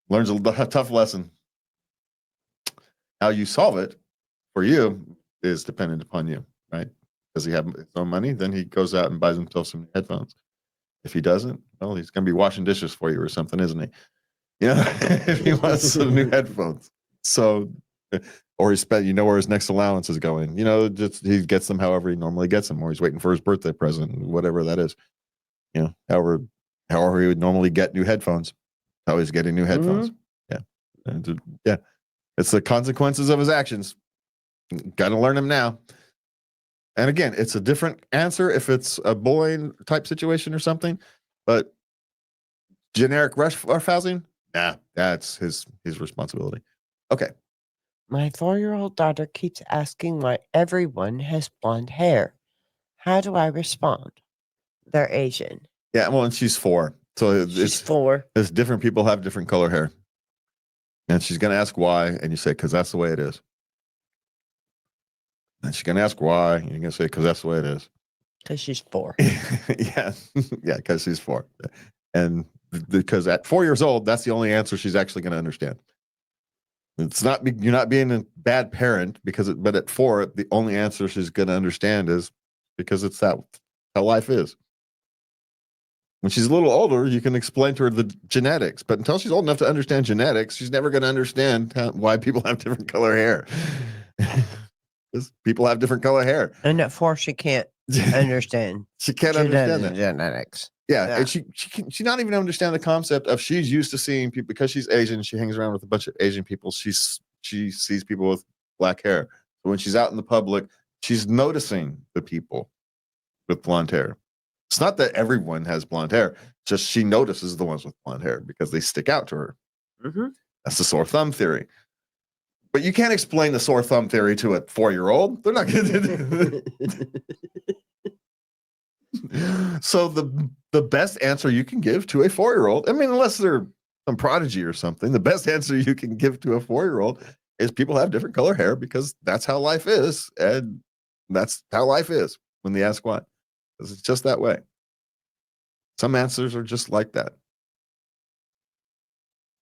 S2: Learns a tough lesson. How you solve it for you is dependent upon you, right? Does he have his own money? Then he goes out and buys himself some headphones. If he doesn't, well, he's going to be washing dishes for you or something, isn't he? If he wants some new headphones. So Or you know where his next allowance is going. Just he gets them however he normally gets them, or he's waiting for his birthday present, whatever that is. However he would normally get new headphones. How he's getting new headphones. Yeah. Yeah. It's the consequences of his actions. Got to learn them now. And again, it's a different answer if it's a bullying type situation or something, but generic roughhousing, that's his responsibility. Okay.
S3: My 4-year-old daughter keeps asking why everyone has blonde hair. How do I respond? They're Asian.
S2: Yeah, well, and she's 4. So
S3: She's 4.
S2: it's different people have different color hair. And she's going to ask why, and you say, because that's the way it is. And she's going to ask why, and you're going to say, because that's the way it is.
S3: Because she's 4.
S2: Yeah, because she's 4. And because at 4 years old, that's the only answer she's actually going to understand. It's not you're not being a bad parent but at 4, the only answer she's going to understand is because it's how life is. When she's a little older, you can explain to her the genetics, but until she's old enough to understand genetics, she's never going to understand why people have different color hair. Because people have different color hair.
S3: And at 4, she can't understand.
S2: She can't understand that.
S3: Genetics.
S2: Yeah. And she not even understand the concept of she's used to seeing people because she's Asian. She hangs around with a bunch of Asian people. She sees people with black hair. So when she's out in the public, she's noticing the people with blonde hair. It's not that everyone has blonde hair, just she notices the ones with blonde hair because they stick out to her.
S3: Mm-hmm.
S2: That's the sore thumb theory. But you can't explain the sore thumb theory to a 4-year-old. They're not going to. So the best answer you can give to a 4-year-old, I mean, unless they're some prodigy or something, the best answer you can give to a 4-year-old is people have different color hair because that's how life is. And that's how life is when they ask why. Because it's just that way. Some answers are just like that.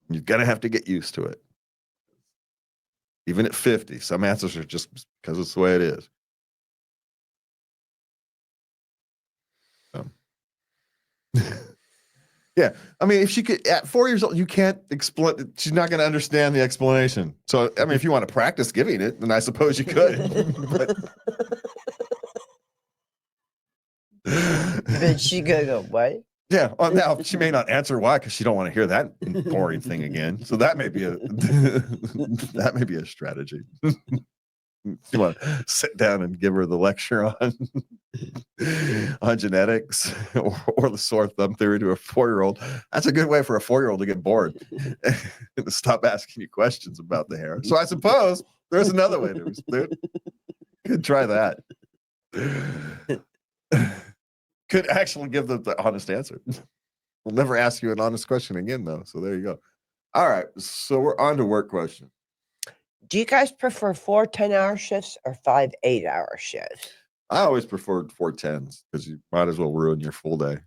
S2: You're going to have to get used to it. Even at 50, some answers are just because it's the way it is. So. Yeah. I mean, if she could, at 4 years old, you can't explain, she's not going to understand the explanation. So, I mean, if you want to practice giving it, then I suppose you could.
S3: But she go, what?
S2: Yeah. Well, now she may not answer why because she don't want to hear that boring thing again. So that may be a strategy. You want to sit down and give her the lecture on genetics or the sore thumb theory to a 4-year-old. That's a good way for a 4-year-old to get bored and to stop asking you questions about the hair. So I suppose there's another way to explain it. You could try that. Could actually give them the honest answer. We'll never ask you an honest question again, though. So there you go. All right. So we're on to work question.
S3: Do you guys prefer 4 10-hour shifts or 5 8-hour shifts?
S2: I always preferred 4 10s because you might as well ruin your full day,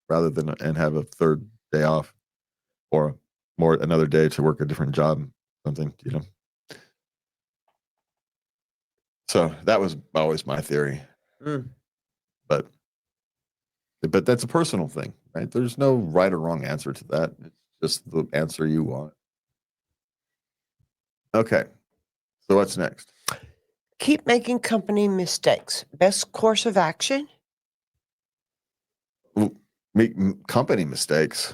S2: rather than and have a third day off or another day to work a different job, something, So that was always my theory. But that's a personal thing, right? There's no right or wrong answer to that. It's just the answer you want. Okay. So what's next?
S3: Keep making company mistakes. Best course of action?
S2: Make company mistakes.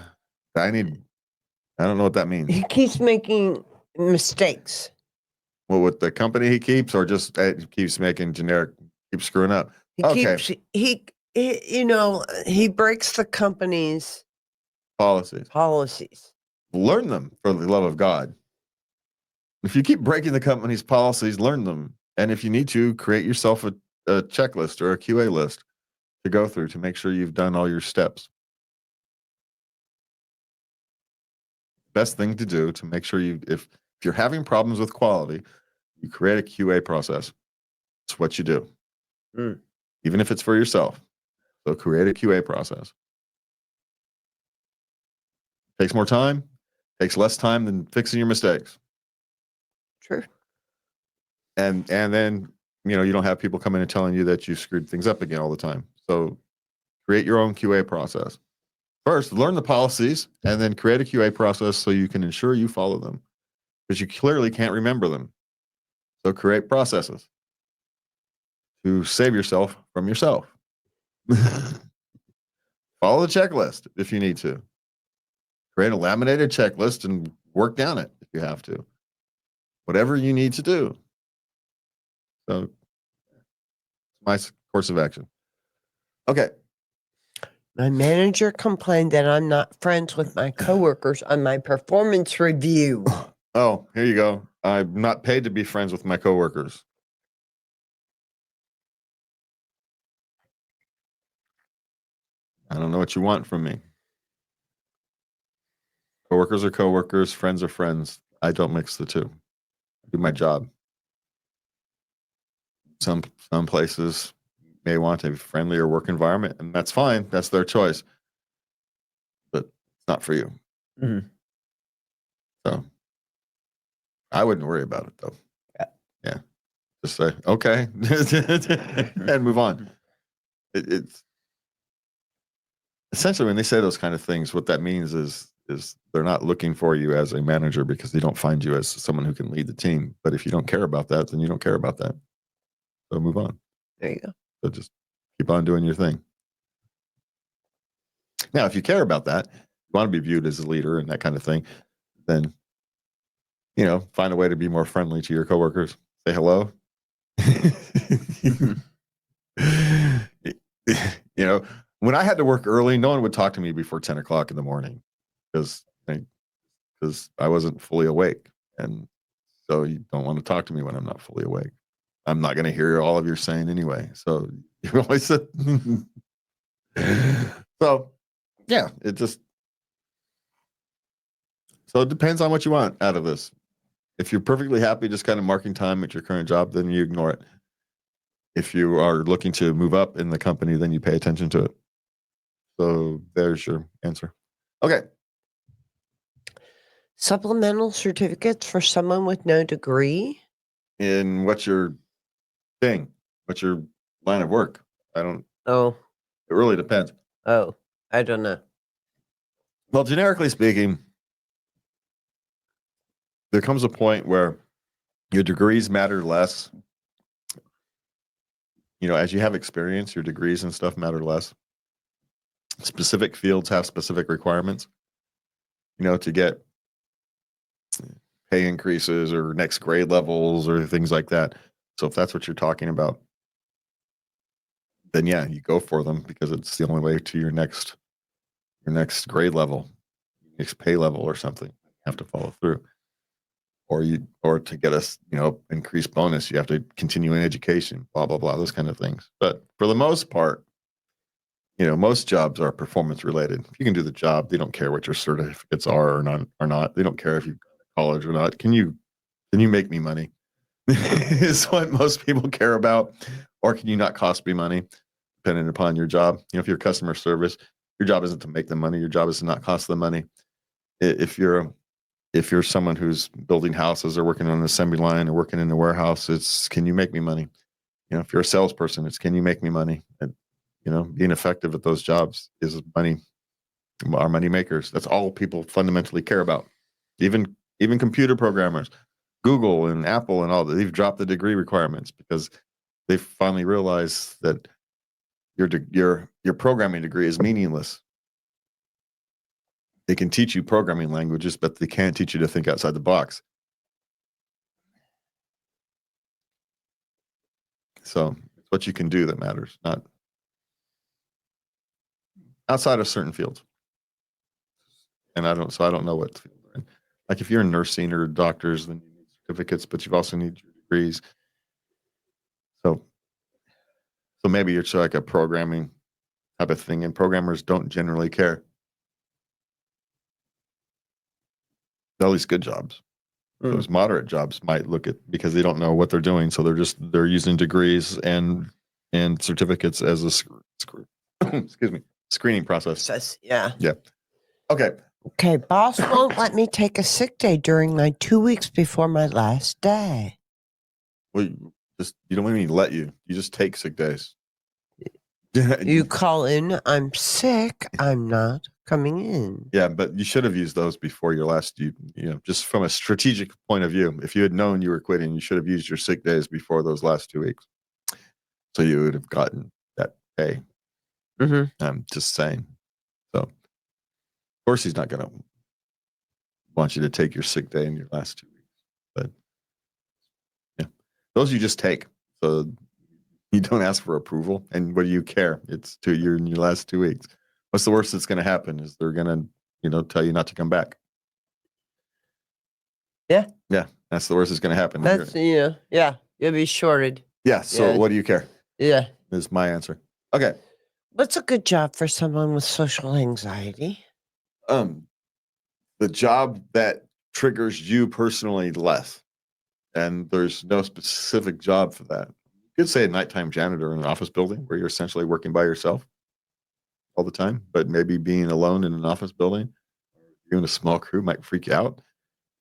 S2: I don't know what that means.
S3: He keeps making mistakes.
S2: Well, with the company he keeps, or just keeps making keeps screwing up.
S3: He breaks the company's policies.
S2: Learn them for the love of God. If you keep breaking the company's policies, learn them. And if you need to, create yourself a checklist or a QA list to go through to make sure you've done all your steps. Best thing to do to make sure if you're having problems with quality, you create a QA process. It's what you do. Even if it's for yourself. So create a QA process. Takes more time, takes less time than fixing your mistakes.
S3: True.
S2: And then, you don't have people coming and telling you that you screwed things up again all the time. So create your own QA process. First, learn the policies and then create a QA process so you can ensure you follow them. because you clearly can't remember them. So create processes to save yourself from yourself. Follow the checklist if you need to. Create a laminated checklist and work down it if you have to. Whatever you need to do. So, my course of action. Okay.
S3: My manager complained that I'm not friends with my coworkers on my performance review.
S2: Oh, here you go. I'm not paid to be friends with my coworkers. I don't know what you want from me. Coworkers are coworkers, friends are friends. I don't mix the two. I do my job. Some places may want a friendlier work environment, and that's fine. That's their choice. But it's not for you.
S3: Mhm.
S2: So I wouldn't worry about it though. Yeah. Just say, okay, and move on. It's essentially when they say those kind of things, what that means is they're not looking for you as a manager because they don't find you as someone who can lead the team. But if you don't care about that, then you don't care about that. So move on.
S3: There you go.
S2: So just keep on doing your thing. Now, if you care about that, you want to be viewed as a leader and that kind of thing, then, find a way to be more friendly to your coworkers. Say hello. When I had to work early, no one would talk to me before 10 o'clock in the morning because I wasn't fully awake. And so you don't want to talk to me when I'm not fully awake. I'm not going to hear all of your saying anyway. So you always said, so yeah, so it depends on what you want out of this. If you're perfectly happy just kind of marking time at your current job, then you ignore it. If you are looking to move up in the company, then you pay attention to it. So there's your answer. Okay.
S3: Supplemental certificates for someone with no degree?
S2: And what's your thing? What's your line of work?
S3: Oh,
S2: It really depends.
S3: I don't know.
S2: Well, generically speaking, there comes a point where your degrees matter less. As you have experience, your degrees and stuff matter less. Specific fields have specific requirements, to get pay increases or next grade levels or things like that. So if that's what you're talking about, then yeah, you go for them because it's the only way to your next grade level, next pay level or something. You have to follow through. Or to get us, increased bonus, you have to continue in education, blah, blah, blah, those kind of things. But for the most part, most jobs are performance related. If you can do the job, they don't care what your certificates are or not. They don't care if you go to college or not. Can you make me money? Is what most people care about. Or can you not cost me money, depending upon your job? If you're customer service, your job isn't to make them money. Your job is to not cost them money. If you're someone who's building houses or working on an assembly line or working in a warehouse, it's can you make me money? If you're a salesperson, it's can you make me money? And, being effective at those jobs is money. Are money makers. That's all people fundamentally care about. Even computer programmers, Google and Apple and all that, they've dropped the degree requirements because they finally realized that your programming degree is meaningless. They can teach you programming languages, but they can't teach you to think outside the box. So it's what you can do that matters, not outside of certain fields. And I don't know what field they're in. Like if you're in nursing or doctors, then you need certificates, but you also need your degrees. So maybe it's like a programming type of thing, and programmers don't generally care. At least good jobs. Those moderate jobs might look at because they don't know what they're doing, so they're using degrees and certificates as a screening process.
S3: Yeah.
S2: Okay.
S3: Boss won't let me take a sick day during my 2 weeks before my last day.
S2: Well, you don't even let you. You just take sick days.
S3: You call in, I'm sick, I'm not coming in.
S2: Yeah, but you should have used those before your last. You know, just from a strategic point of view, if you had known you were quitting, you should have used your sick days before those last 2 weeks, so you would have gotten that pay. I'm just saying. So, of course, he's not going to want you to take your sick day in your last 2 weeks, but yeah, those you just take. So you don't ask for approval, and what do you care? It's you're in your last 2 weeks. What's the worst that's going to happen? Is they're going to, tell you not to come back.
S3: Yeah.
S2: Yeah, that's the worst that's going to happen.
S3: That's, yeah, you'll be shorted.
S2: Yeah, so
S3: Yeah.
S2: what do you care?
S3: Yeah.
S2: Is my answer. Okay.
S3: What's a good job for someone with social anxiety?
S2: The job that triggers you personally less, and there's no specific job for that. You could say a nighttime janitor in an office building where you're essentially working by yourself all the time, but maybe being alone in an office building, even a small crew might freak you out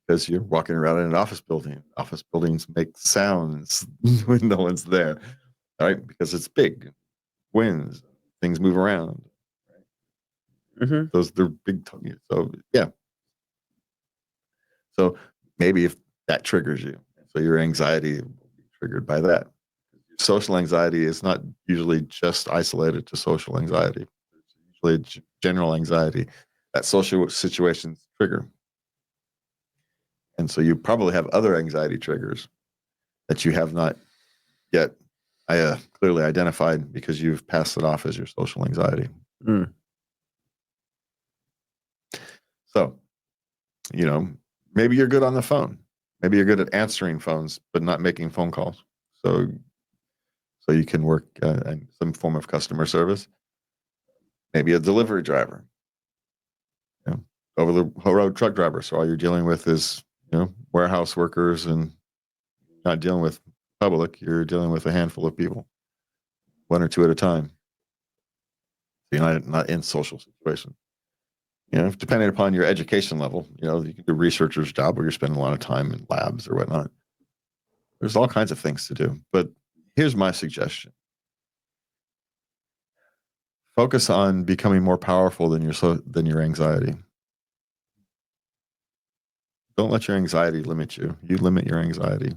S2: because you're walking around in an office building. Office buildings make sounds when no one's there, right? Because it's big, winds, things move around. Those they're big. So yeah. So maybe if that triggers you, so your anxiety will be triggered by that. Social anxiety is not usually just isolated to social anxiety. It's usually general anxiety that social situations trigger. And so you probably have other anxiety triggers that you have not yet clearly identified because you've passed it off as your social anxiety. So, maybe you're good on the phone. Maybe you're good at answering phones, but not making phone calls. So you can work in some form of customer service. Maybe a delivery driver, over the road truck driver. So all you're dealing with is, warehouse workers and not dealing with public. You're dealing with a handful of people, one or two at a time. So you're not in social situations. Depending upon your education level, you can do a researcher's job where you're spending a lot of time in labs or whatnot. There's all kinds of things to do. But here's my suggestion. Focus on becoming more powerful than your anxiety. Don't let your anxiety limit you. You limit your anxiety.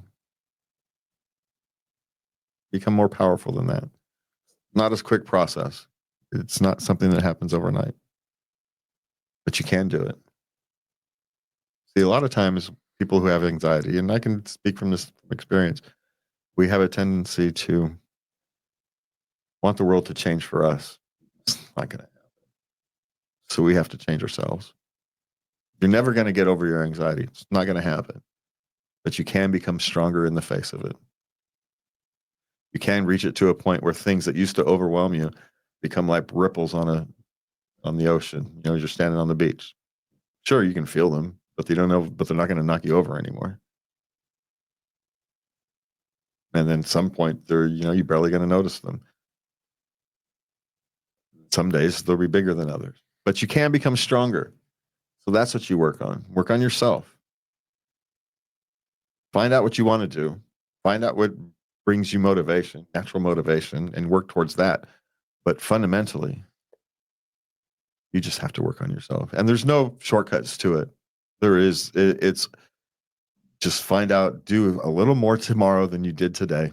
S2: Become more powerful than that. Not a quick process. It's not something that happens overnight. But you can do it. See, a lot of times people who have anxiety, and I can speak from this experience, we have a tendency to want the world to change for us. It's not going to happen. So we have to change ourselves. You're never going to get over your anxiety. It's not going to happen. But you can become stronger in the face of it. You can reach it to a point where things that used to overwhelm you become like ripples on the ocean. You're standing on the beach. Sure, you can feel them, but they're not going to knock you over anymore. And then at some point, you're barely going to notice them. Some days they'll be bigger than others, but you can become stronger. So that's what you work on. Work on yourself. Find out what you want to do. Find out what brings you motivation, natural motivation, and work towards that. But fundamentally, you just have to work on yourself. And there's no shortcuts to it. It's just find out, do a little more tomorrow than you did today.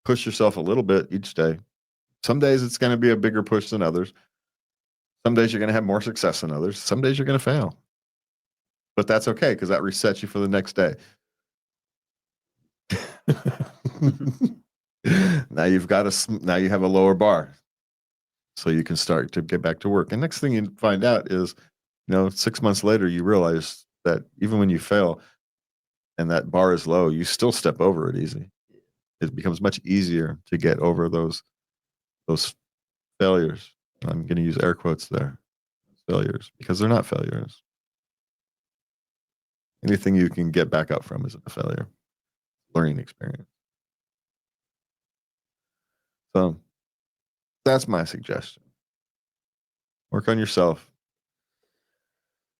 S2: Push yourself a little bit each day. Some days it's going to be a bigger push than others. Some days you're going to have more success than others. Some days you're going to fail. But that's okay because that resets you for the next day. Now you have a lower bar. So you can start to get back to work. And next thing you find out is, 6 months later, you realize that even when you fail and that bar is low, you still step over it easy. It becomes much easier to get over those failures. I'm going to use air quotes there, failures, because they're not failures. Anything you can get back up from isn't a failure. Learning experience. So that's my suggestion. Work on yourself.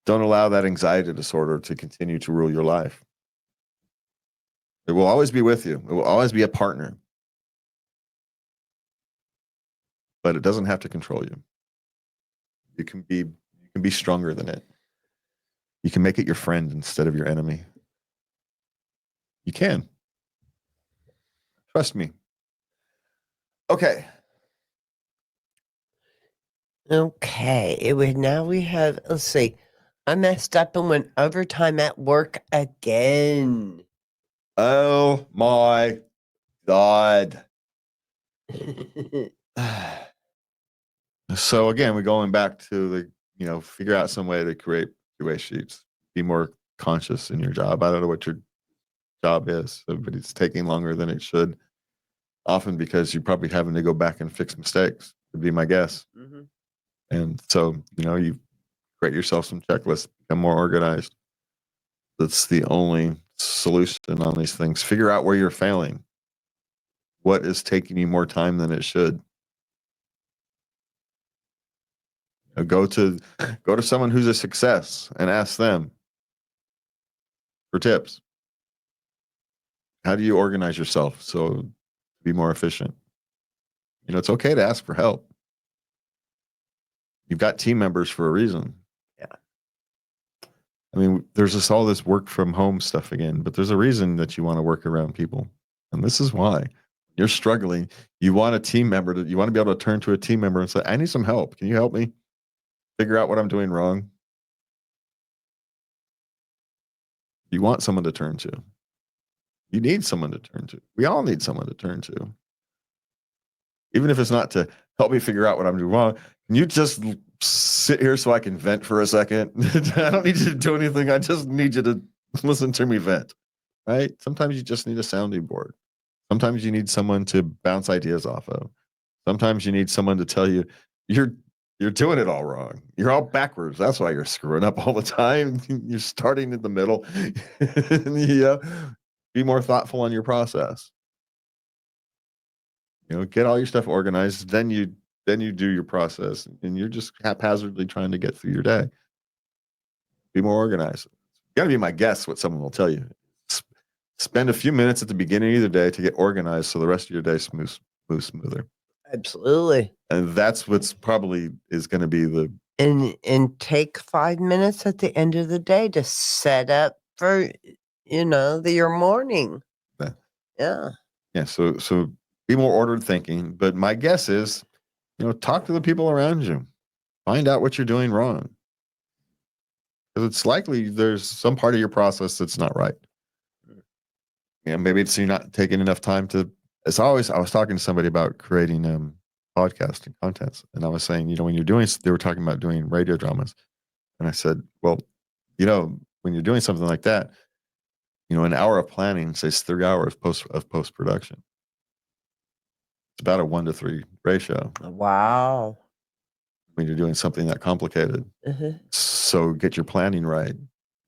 S2: Don't allow that anxiety disorder to continue to rule your life. It will always be with you. It will always be a partner. But it doesn't have to control you. You can be stronger than it. You can make it your friend instead of your enemy. You can. Trust me. Okay.
S3: Okay. Now we have, let's see. I messed up and went overtime at work again.
S2: Oh my God. So again, we're going back to figure out some way to create two-way sheets. Be more conscious in your job. I don't know what your job is, but it's taking longer than it should. Often because you're probably having to go back and fix mistakes, would be my guess.
S3: Mm-hmm.
S2: And so, you create yourself some checklists, become more organized. That's the only solution on these things. Figure out where you're failing. What is taking you more time than it should? Go to someone who's a success and ask them for tips. How do you organize yourself so be more efficient? It's okay to ask for help. You've got team members for a reason.
S3: Yeah.
S2: I mean, there's just all this work from home stuff again, but there's a reason that you want to work around people. And this is why. You're struggling. You want a team member you want to be able to turn to a team member and say, I need some help. Can you help me figure out what I'm doing wrong? You want someone to turn to. You need someone to turn to. We all need someone to turn to. Even if it's not to help me figure out what I'm doing wrong, can you just sit here so I can vent for a second? I don't need you to do anything. I just need you to listen to me vent, right? Sometimes you just need a sounding board. Sometimes you need someone to bounce ideas off of. Sometimes you need someone to tell you, you're doing it all wrong. You're all backwards. That's why you're screwing up all the time. You're starting in the middle. Yeah. Be more thoughtful on your process. Get all your stuff organized. Then you do your process, and you're just haphazardly trying to get through your day. Be more organized. You got to be my guess what someone will tell you. Spend a few minutes at the beginning of the day to get organized, so the rest of your day moves smoother.
S3: Absolutely.
S2: And that's what's probably is going to be the
S3: and take 5 minutes at the end of the day to set up for your morning. Yeah.
S2: Yeah. So be more ordered thinking. But my guess is, talk to the people around you. Find out what you're doing wrong. Because it's likely there's some part of your process that's not right. Maybe it's you're not taking enough time to. As always, I was talking to somebody about creating podcasting contents, and I was saying, when you're doing, they were talking about doing radio dramas, and I said, well, when you're doing something like that, an hour of planning says 3 hours post production. It's about a 1-to-3 ratio.
S3: Wow.
S2: When you're doing something that complicated.
S3: Uh-huh.
S2: So get your planning right,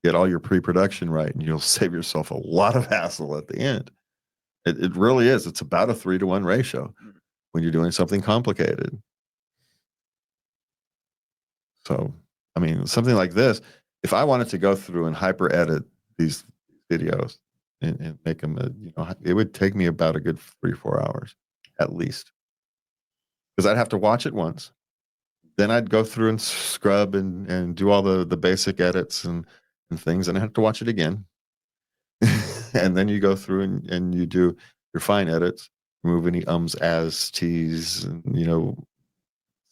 S2: get all your pre-production right, and you'll save yourself a lot of hassle at the end. It really is. It's about a 3-to-1 ratio when you're doing something complicated. So, I mean, something like this, if I wanted to go through and hyper edit these videos and make them, it would take me about a good 3-4 hours at least, because I'd have to watch it once. Then I'd go through and scrub and do all the basic edits and things, and I have to watch it again. And then you go through and you do your fine edits, remove any ums, as, t's, and,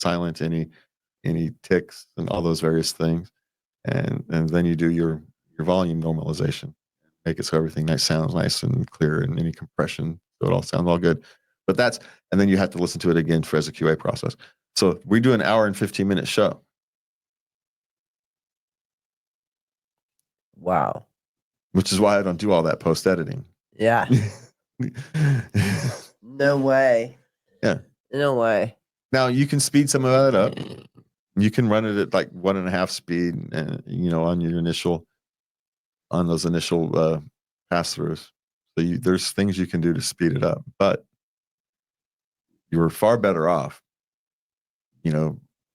S2: silent any ticks and all those various things. And then you do your volume normalization, make it so everything sounds nice and clear, and any compression, so it all sounds all good. But and then you have to listen to it again as a QA process. So we do an hour and 15-minute show.
S3: Wow.
S2: Which is why I don't do all that post editing.
S3: Yeah. No way.
S2: Yeah.
S3: No way.
S2: Now you can speed some of that up. You can run it at like 1.5 speed, and on those initial pass throughs. So there's things you can do to speed it up, but you're far better off,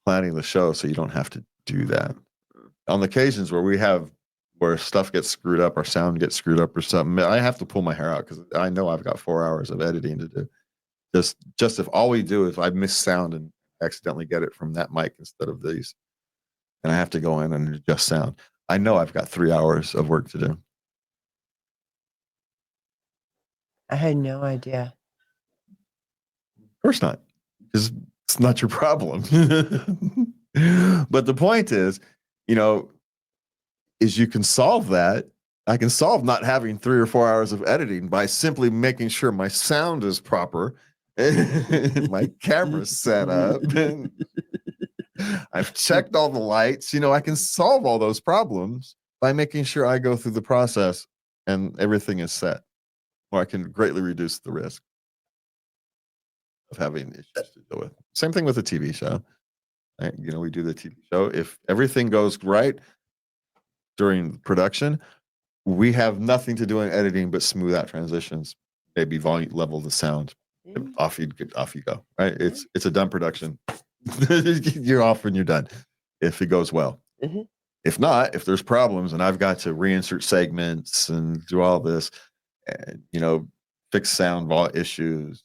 S2: planning the show so you don't have to do that. On the occasions where stuff gets screwed up, or sound gets screwed up or something, I have to pull my hair out because I know I've got 4 hours of editing to do. Just if all we do is I miss sound and accidentally get it from that mic instead of these, and I have to go in and adjust sound, I know I've got 3 hours of work to do.
S3: I had no idea.
S2: Of course not, because it's not your problem. But the point is, is you can solve that. I can solve not having 3 or 4 hours of editing by simply making sure my sound is proper, and my camera's set up, and I've checked all the lights. I can solve all those problems by making sure I go through the process and everything is set, or I can greatly reduce the risk of having issues to deal with. Same thing with a TV show. Right? We do the TV show. If everything goes right during production, we have nothing to do in editing but smooth out transitions, maybe volume level the sound. Off you go. Right? It's a done production. You're off when you're done. If it goes well.
S3: Mm-hmm.
S2: If not, if there's problems and I've got to reinsert segments and do all this, and fix sound issues,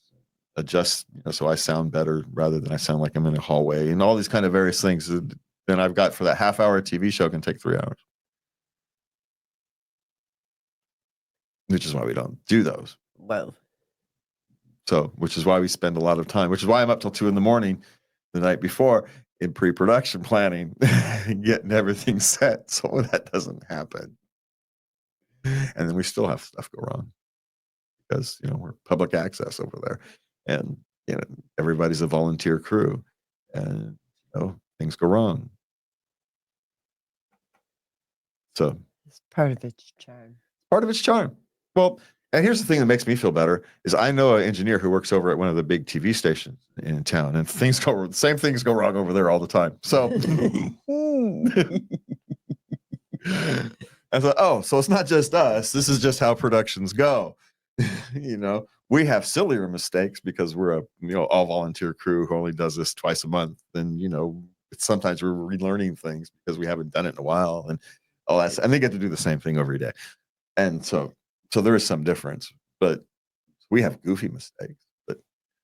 S2: adjust, so I sound better rather than I sound like I'm in a hallway, and all these kind of various things. Then I've got for that half-hour TV show can take 3 hours, which is why we don't do those.
S3: Well,
S2: so which is why we spend a lot of time. Which is why I'm up till 2 a.m. the night before in pre-production planning, getting everything set so that doesn't happen. And then we still have stuff go wrong because we're public access over there, and everybody's a volunteer crew, and things go wrong. So
S3: it's part of its charm.
S2: Part of its charm. Well, and here's the thing that makes me feel better is I know an engineer who works over at one of the big TV stations in town, and same things go wrong over there all the time. So I thought, oh, so it's not just us. This is just how productions go. We have sillier mistakes because we're a all volunteer crew who only does this twice a month. And sometimes we're relearning things because we haven't done it in a while, and and they get to do the same thing every day. And so there is some difference, but we have goofy mistakes. But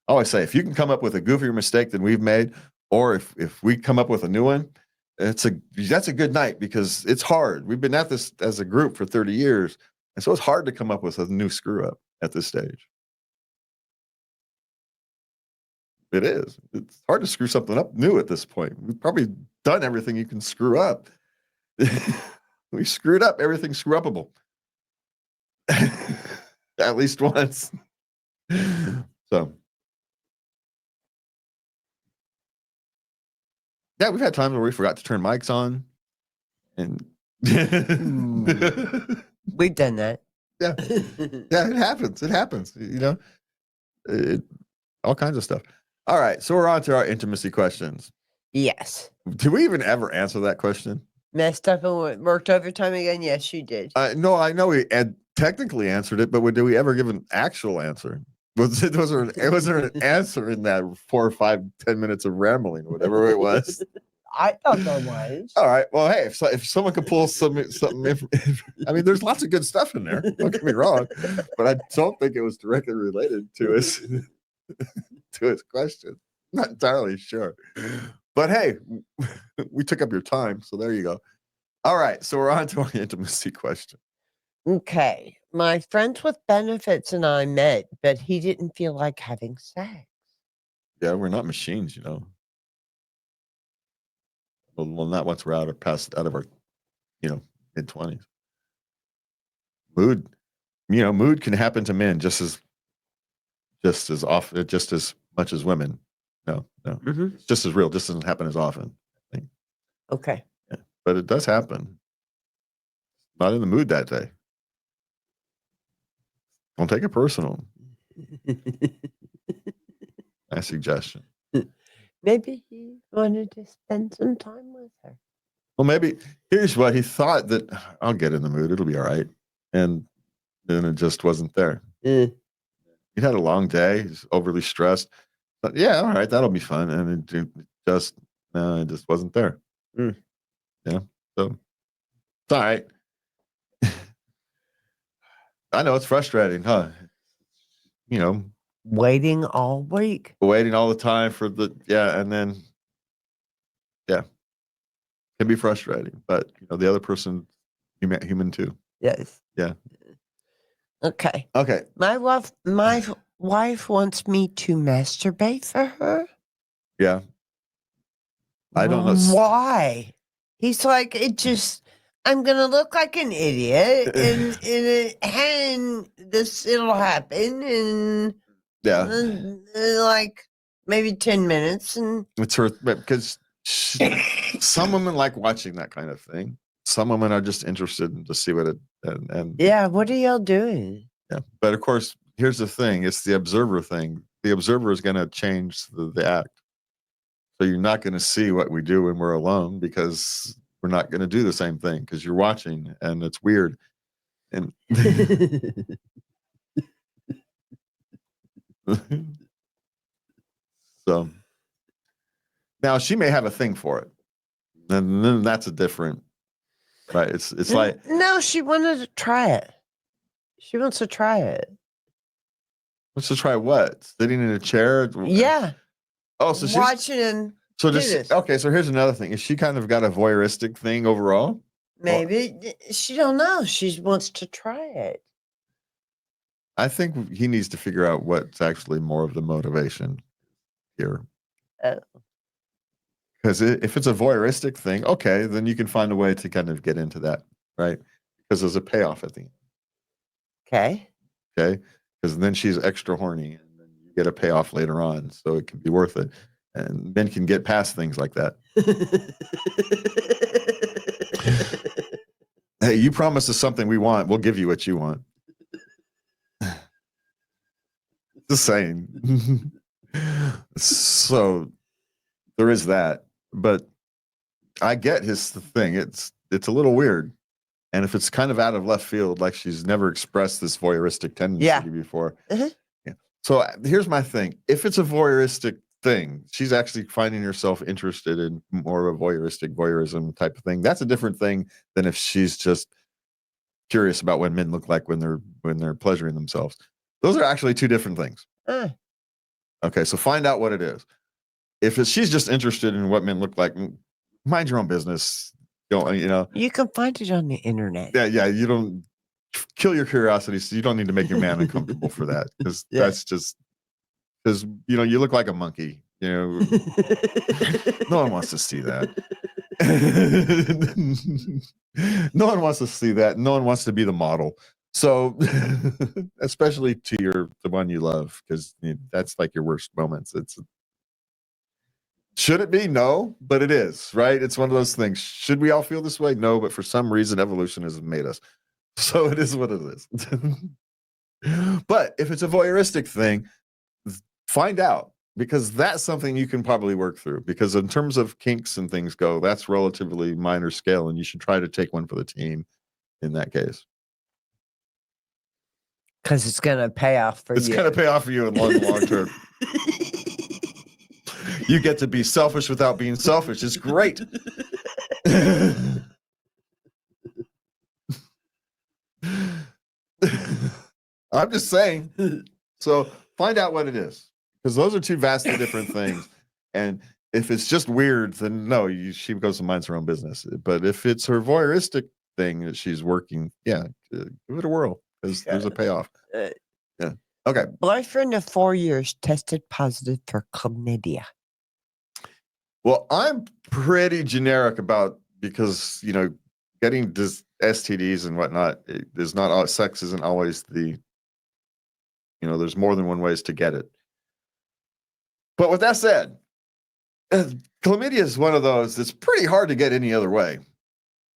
S2: I always say, if you can come up with a goofier mistake than we've made, or if we come up with a new one, that's a good night, because it's hard. We've been at this as a group for 30 years. And so it's hard to come up with a new screw up at this stage. It is. It's hard to screw something up new at this point. We've probably done everything you can screw up. We screwed up everything screw upable. At least once. So yeah, we've had times where we forgot to turn mics on, and
S3: we've done that.
S2: Yeah, it happens. It happens. All kinds of stuff. All right, so we're on to our intimacy questions.
S3: Yes.
S2: Did we even ever answer that question?
S3: Messed up and worked overtime again? Yes, you did.
S2: No, I know we technically answered it, but did we ever give an actual answer? Was there an answer in that 4 or 5, 10 minutes of rambling, or whatever it was?
S3: I thought there was.
S2: All right. Well, hey, if someone could pull something, I mean, there's lots of good stuff in there. Don't get me wrong, but I don't think it was directly related to his question. I'm not entirely sure, but hey, we took up your time, so there you go. All right, so we're on to our intimacy question.
S3: Okay. My friends with benefits and I met, but he didn't feel like having sex.
S2: Yeah, we're not machines, Well, not once we're out of our, mid-20s. Mood can happen to men just as often, just as much as women. No,
S3: Mm-hmm.
S2: it's just as real. Just doesn't happen as often, I think.
S3: Okay.
S2: Yeah, but it does happen. Not in the mood that day. Don't take it personal. Nice suggestion.
S3: Maybe he wanted to spend some time with her.
S2: Well, maybe here's what he thought, that I'll get in the mood. It'll be all right. And then it just wasn't there. He had a long day. He's overly stressed. But yeah, all right, that'll be fun. And it just wasn't there. Yeah. So it's all right. I know it's frustrating, huh?
S3: Waiting all week.
S2: Waiting all the time for and then, yeah. can be frustrating, but the other person, human too.
S3: Yes.
S2: Yeah.
S3: Okay.
S2: Okay.
S3: My wife wants me to masturbate for her.
S2: Yeah. I don't know.
S3: Why. He's like, I'm gonna look like an idiot, and it'll happen, and
S2: Yeah.
S3: like maybe 10 minutes, and
S2: It's her, because some women like watching that kind of thing. Some women are just interested in to see what it and
S3: yeah. What are y'all doing?
S2: yeah. But of course, here's the thing: it's the observer thing. The observer is going to change the act. So you're not going to see what we do when we're alone because we're not going to do the same thing because you're watching and it's weird. And so now she may have a thing for it, and then that's a different, right? It's like,
S3: no, she wanted to try it. She wants to try it.
S2: let's just try what? Sitting in a chair?
S3: Yeah.
S2: Oh, so she's
S3: Watching him.
S2: so
S3: do
S2: does
S3: this.
S2: okay. So here's another thing: is she kind of got a voyeuristic thing overall?
S3: Maybe she don't know. She wants to try it.
S2: I think he needs to figure out what's actually more of the motivation here.
S3: Oh.
S2: Because if it's a voyeuristic thing, okay, then you can find a way to kind of get into that, right? Because there's a payoff at the end.
S3: Okay.
S2: Okay. Because then she's extra horny and then you get a payoff later on. So it can be worth it. And men can get past things like that. Hey, you promised us something we want. We'll give you what you want. Just saying. So there is that. But I get his thing. It's a little weird. And if it's kind of out of left field, like she's never expressed this voyeuristic tendency before.
S3: Uh-huh.
S2: Yeah. So here's my thing. If it's a voyeuristic thing, she's actually finding herself interested in more of a voyeurism type of thing. That's a different thing than if she's just curious about what men look like when they're pleasuring themselves. Those are actually two different things. Okay, so find out what it is. If she's just interested in what men look like, mind your own business.
S3: You can find it on the internet.
S2: Yeah. You don't kill your curiosity. So you don't need to make your man uncomfortable for that because that's just because you look like a monkey. No one wants to see that. No one wants to see that. No one wants to be the model. So, especially to the one you love, because that's like your worst moments. Should it be? No, but it is, right? It's one of those things. Should we all feel this way? No, but for some reason, evolution has made us. So it is what it is. But if it's a voyeuristic thing, find out, because that's something you can probably work through. Because in terms of kinks and things go, that's relatively minor scale, and you should try to take one for the team in that case.
S3: Because it's going to pay off for you.
S2: It's going to pay off for you in long term. You get to be selfish without being selfish. It's great. I'm just saying. So find out what it is, because those are two vastly different things. And if it's just weird, then no, she goes and minds her own business. But if it's her voyeuristic thing that she's working, give it a whirl, because there's a payoff. Yeah. Okay.
S3: Boyfriend of 4 years tested positive for chlamydia.
S2: Well, I'm pretty generic about, because getting STDs and whatnot is not all. Sex isn't always the. There's more than one ways to get it. But with that said, chlamydia is one of those that's pretty hard to get any other way.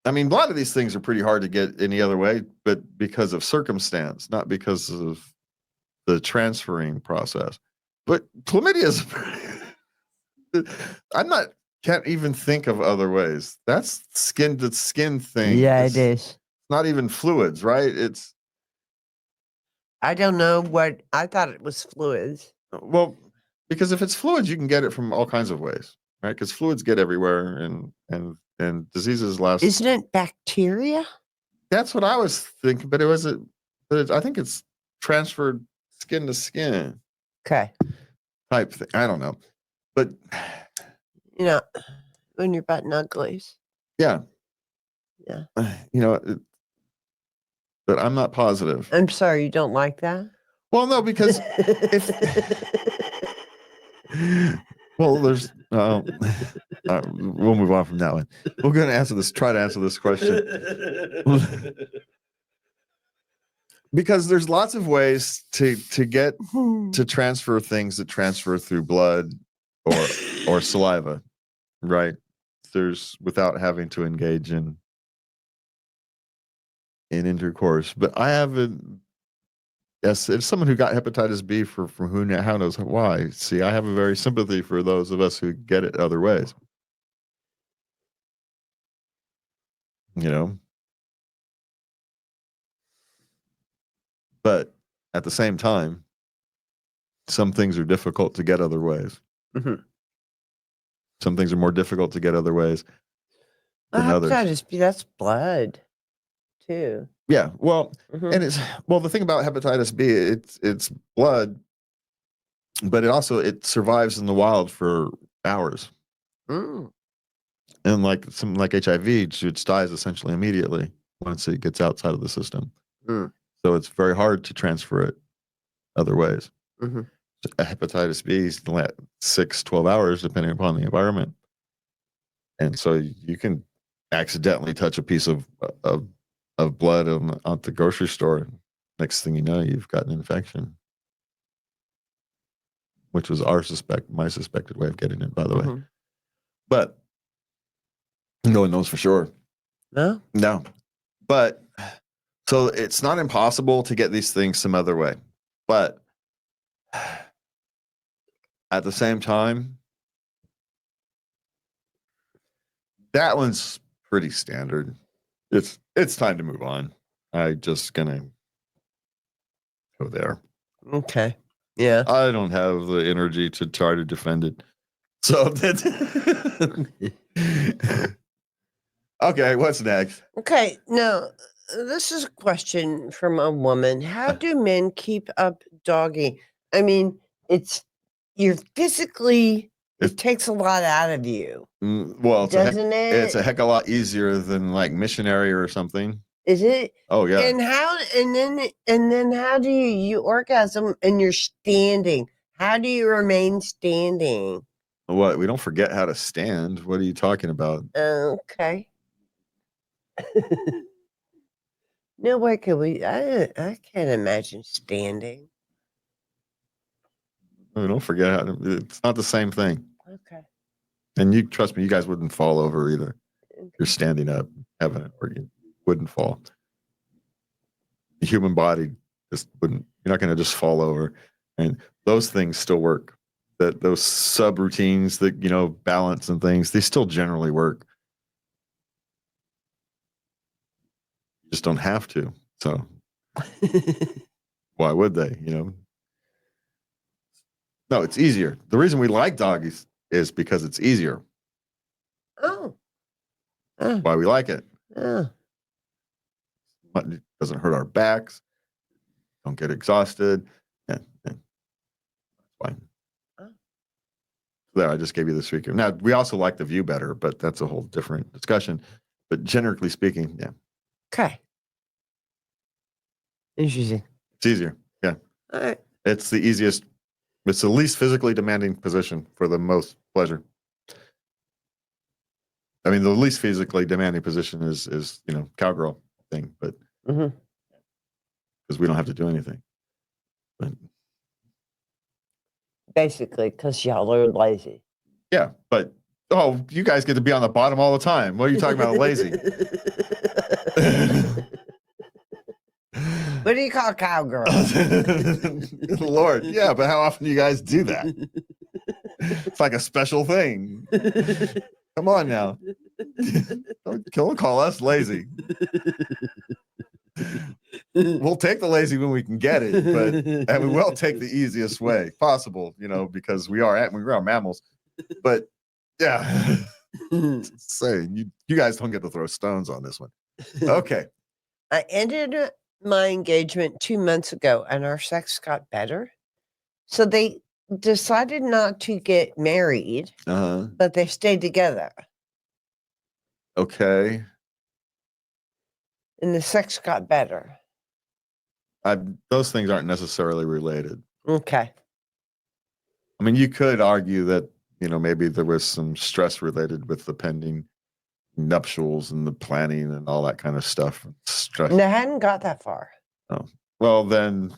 S2: I mean, a lot of these things are pretty hard to get any other way, but because of circumstance, not because of the transferring process. But chlamydia is. Can't even think of other ways. That's skin to skin thing.
S3: Yeah, it is.
S2: Not even fluids, right?
S3: I don't know what, I thought it was fluids.
S2: Well, because if it's fluids, you can get it from all kinds of ways, right? Because fluids get everywhere, and diseases last.
S3: Isn't it bacteria?
S2: That's what I was thinking, but I think it's transferred skin to skin.
S3: Okay.
S2: Type thing. I don't know, but
S3: When you're button uglies.
S2: Yeah.
S3: Yeah.
S2: But I'm not positive.
S3: I'm sorry, you don't like that?
S2: Well, no, because well, there's we'll move on from that one. We're going to try to answer this question. Because there's lots of ways to get to transfer things that transfer through blood or saliva, right? There's without having to engage in intercourse. But I have yes, it's someone who got hepatitis B from how knows why. See, I have a very sympathy for those of us who get it other ways. But at the same time, some things are difficult to get other ways.
S3: Mhm.
S2: Some things are more difficult to get other ways than others.
S3: Hepatitis B, that's blood, too.
S2: Yeah, well,
S3: Mhm.
S2: and the thing about hepatitis B, it's blood, but it survives in the wild for hours.
S3: Mm.
S2: And like something like HIV, it dies essentially immediately once it gets outside of the system.
S3: Mm.
S2: So it's very hard to transfer it other ways.
S3: Mhm.
S2: Hepatitis B is 12 hours, depending upon the environment. And so you can accidentally touch a piece of blood at the grocery store. Next thing you know, you've got an infection, which was my suspected way of getting it, by the way.
S3: Mhm.
S2: But no one knows for sure.
S3: No?
S2: No. But so it's not impossible to get these things some other way. But at the same time, that one's pretty standard. It's time to move on. I'm just gonna go there.
S3: Okay. Yeah.
S2: I don't have the energy to try to defend it. So okay, what's next?
S3: Okay. Now, this is a question from a woman. How do men keep up doggy? I mean, you're physically, it takes a lot out of you,
S2: Well,
S3: doesn't it?
S2: It's a heck of a lot easier than like missionary or something.
S3: Is it?
S2: Oh yeah.
S3: And then how do you orgasm and you're standing? How do you remain standing?
S2: What? We don't forget how to stand. What are you talking about?
S3: Okay. No way could we. I can't imagine standing.
S2: We don't forget how to. It's not the same thing.
S3: Okay.
S2: And you trust me, you guys wouldn't fall over either.
S3: Okay.
S2: You're standing up, having it, or you wouldn't fall. The human body just wouldn't. You're not going to just fall over, and those things still work. Those subroutines that balance and things, they still generally work. You just don't have to. So why would they? No, it's easier. The reason we like doggies is because it's easier.
S3: Oh.
S2: Why we like it.
S3: Oh.
S2: It doesn't hurt our backs. Don't get exhausted. Yeah, fine.
S3: Oh.
S2: There, I just gave you the speaker. Now, we also like the view better, but that's a whole different discussion. But generally speaking, yeah.
S3: Okay. Interesting.
S2: It's easier. Yeah.
S3: All right.
S2: It's the easiest. It's the least physically demanding position for the most pleasure. I mean, the least physically demanding position is cowgirl thing, but because we don't have to do anything. But
S3: basically, because y'all are lazy.
S2: Yeah, but you guys get to be on the bottom all the time. What are you talking about, lazy?
S3: What do you call cowgirl?
S2: Lord, yeah, but how often do you guys do that? It's like a special thing. Come on now. Don't call us lazy. We'll take the lazy when we can get it, and we will take the easiest way possible, because we are mammals. But yeah, saying you guys don't get to throw stones on this one. Okay.
S3: I ended my engagement 2 months ago, and our sex got better. So they decided not to get married, but they stayed together.
S2: okay.
S3: And the sex got better.
S2: Those things aren't necessarily related.
S3: Okay.
S2: I mean, you could argue that, maybe there was some stress related with the pending nuptials and the planning and all that kind of stuff. Stress.
S3: And I hadn't got that far.
S2: Oh, well, then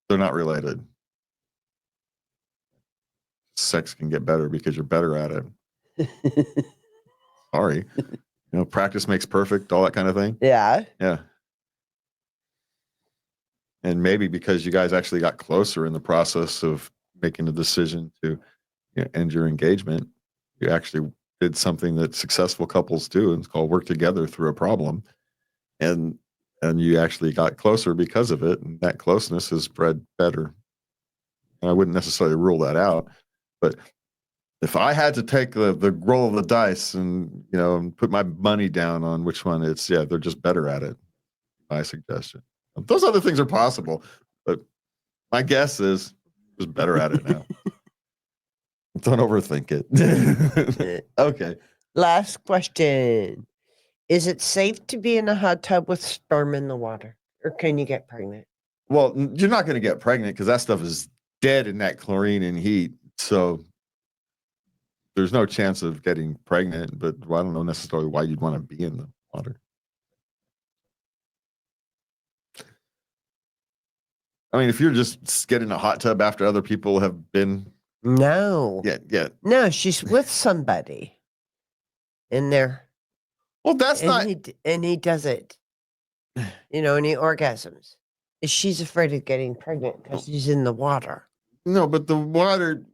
S2: they're not related. Sex can get better because you're better at it. Sorry. Practice makes perfect, all that kind of thing.
S3: Yeah.
S2: Yeah. And maybe because you guys actually got closer in the process of making a decision to end your engagement, you actually did something that successful couples do, and it's called work together through a problem. And you actually got closer because of it, and that closeness has bred better. And I wouldn't necessarily rule that out, but if I had to take the roll of the dice and and put my money down on which one, they're just better at it. My suggestion. Those other things are possible, but my guess is just better at it now. Don't overthink it. Okay.
S3: Last question. Is it safe to be in a hot tub with sperm in the water? Or can you get pregnant?
S2: Well, you're not going to get pregnant because that stuff is dead in that chlorine and heat. So there's no chance of getting pregnant, but I don't know necessarily why you'd want to be in the water. I mean, if you're just getting a hot tub after other people have been.
S3: No.
S2: Yeah.
S3: No, she's with somebody in there.
S2: Well, that's not.
S3: And he does it. And he orgasms. She's afraid of getting pregnant because she's in the water.
S2: No, but the water.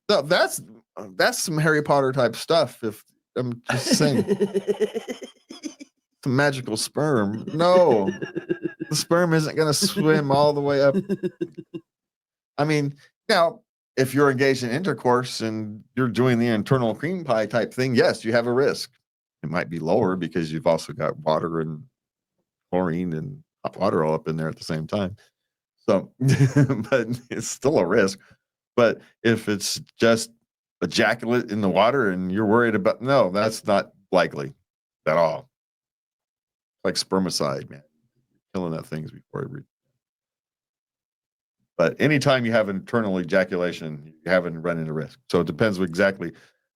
S2: No, that's some Harry Potter type stuff. If I'm just saying, the magical sperm. No, the sperm isn't going to swim all the way up. I mean, now if you're engaged in intercourse and you're doing the internal cream pie type thing, yes, you have a risk. It might be lower because you've also got water and chlorine and hot water all up in there at the same time. So, but it's still a risk. But if it's just ejaculate in the water and you're worried about, no, that's not likely at all. Like spermicide, man. Killing that things before it reaches. But anytime you have internal ejaculation, you haven't run into risk. So it depends exactly.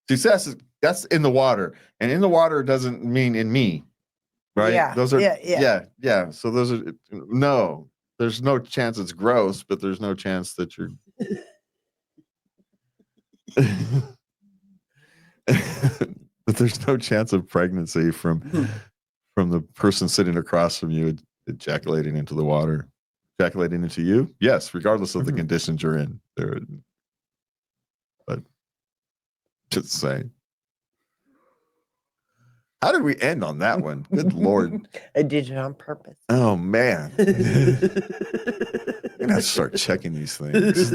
S2: Success that's in the water. And in the water doesn't mean in me. Right?
S3: Yeah.
S2: Those are
S3: Yeah.
S2: So those are no. There's no chance it's gross, but there's no chance that you're but there's no chance of pregnancy from the person sitting across from you ejaculating into the water. Ejaculating into you? Yes, regardless of the conditions you're in. But just saying. How did we end on that one? Good Lord.
S3: I did it on purpose.
S2: Oh, man. I'm going to have to start checking these things.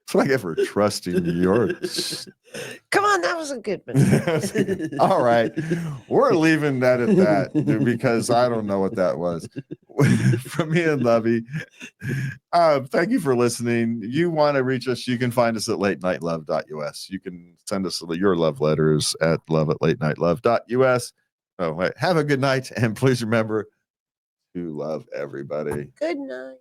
S2: That's what I get for trusting your...
S3: Come on, that was a good one.
S2: All right. We're leaving that at that because I don't know what that was. From me and Lovey, thank you for listening. You want to reach us, you can find us at latenightLove.us. You can send us your love letters at love@latenightLove.us. Oh, wait. Have a good night, and please remember to love everybody.
S3: Good night.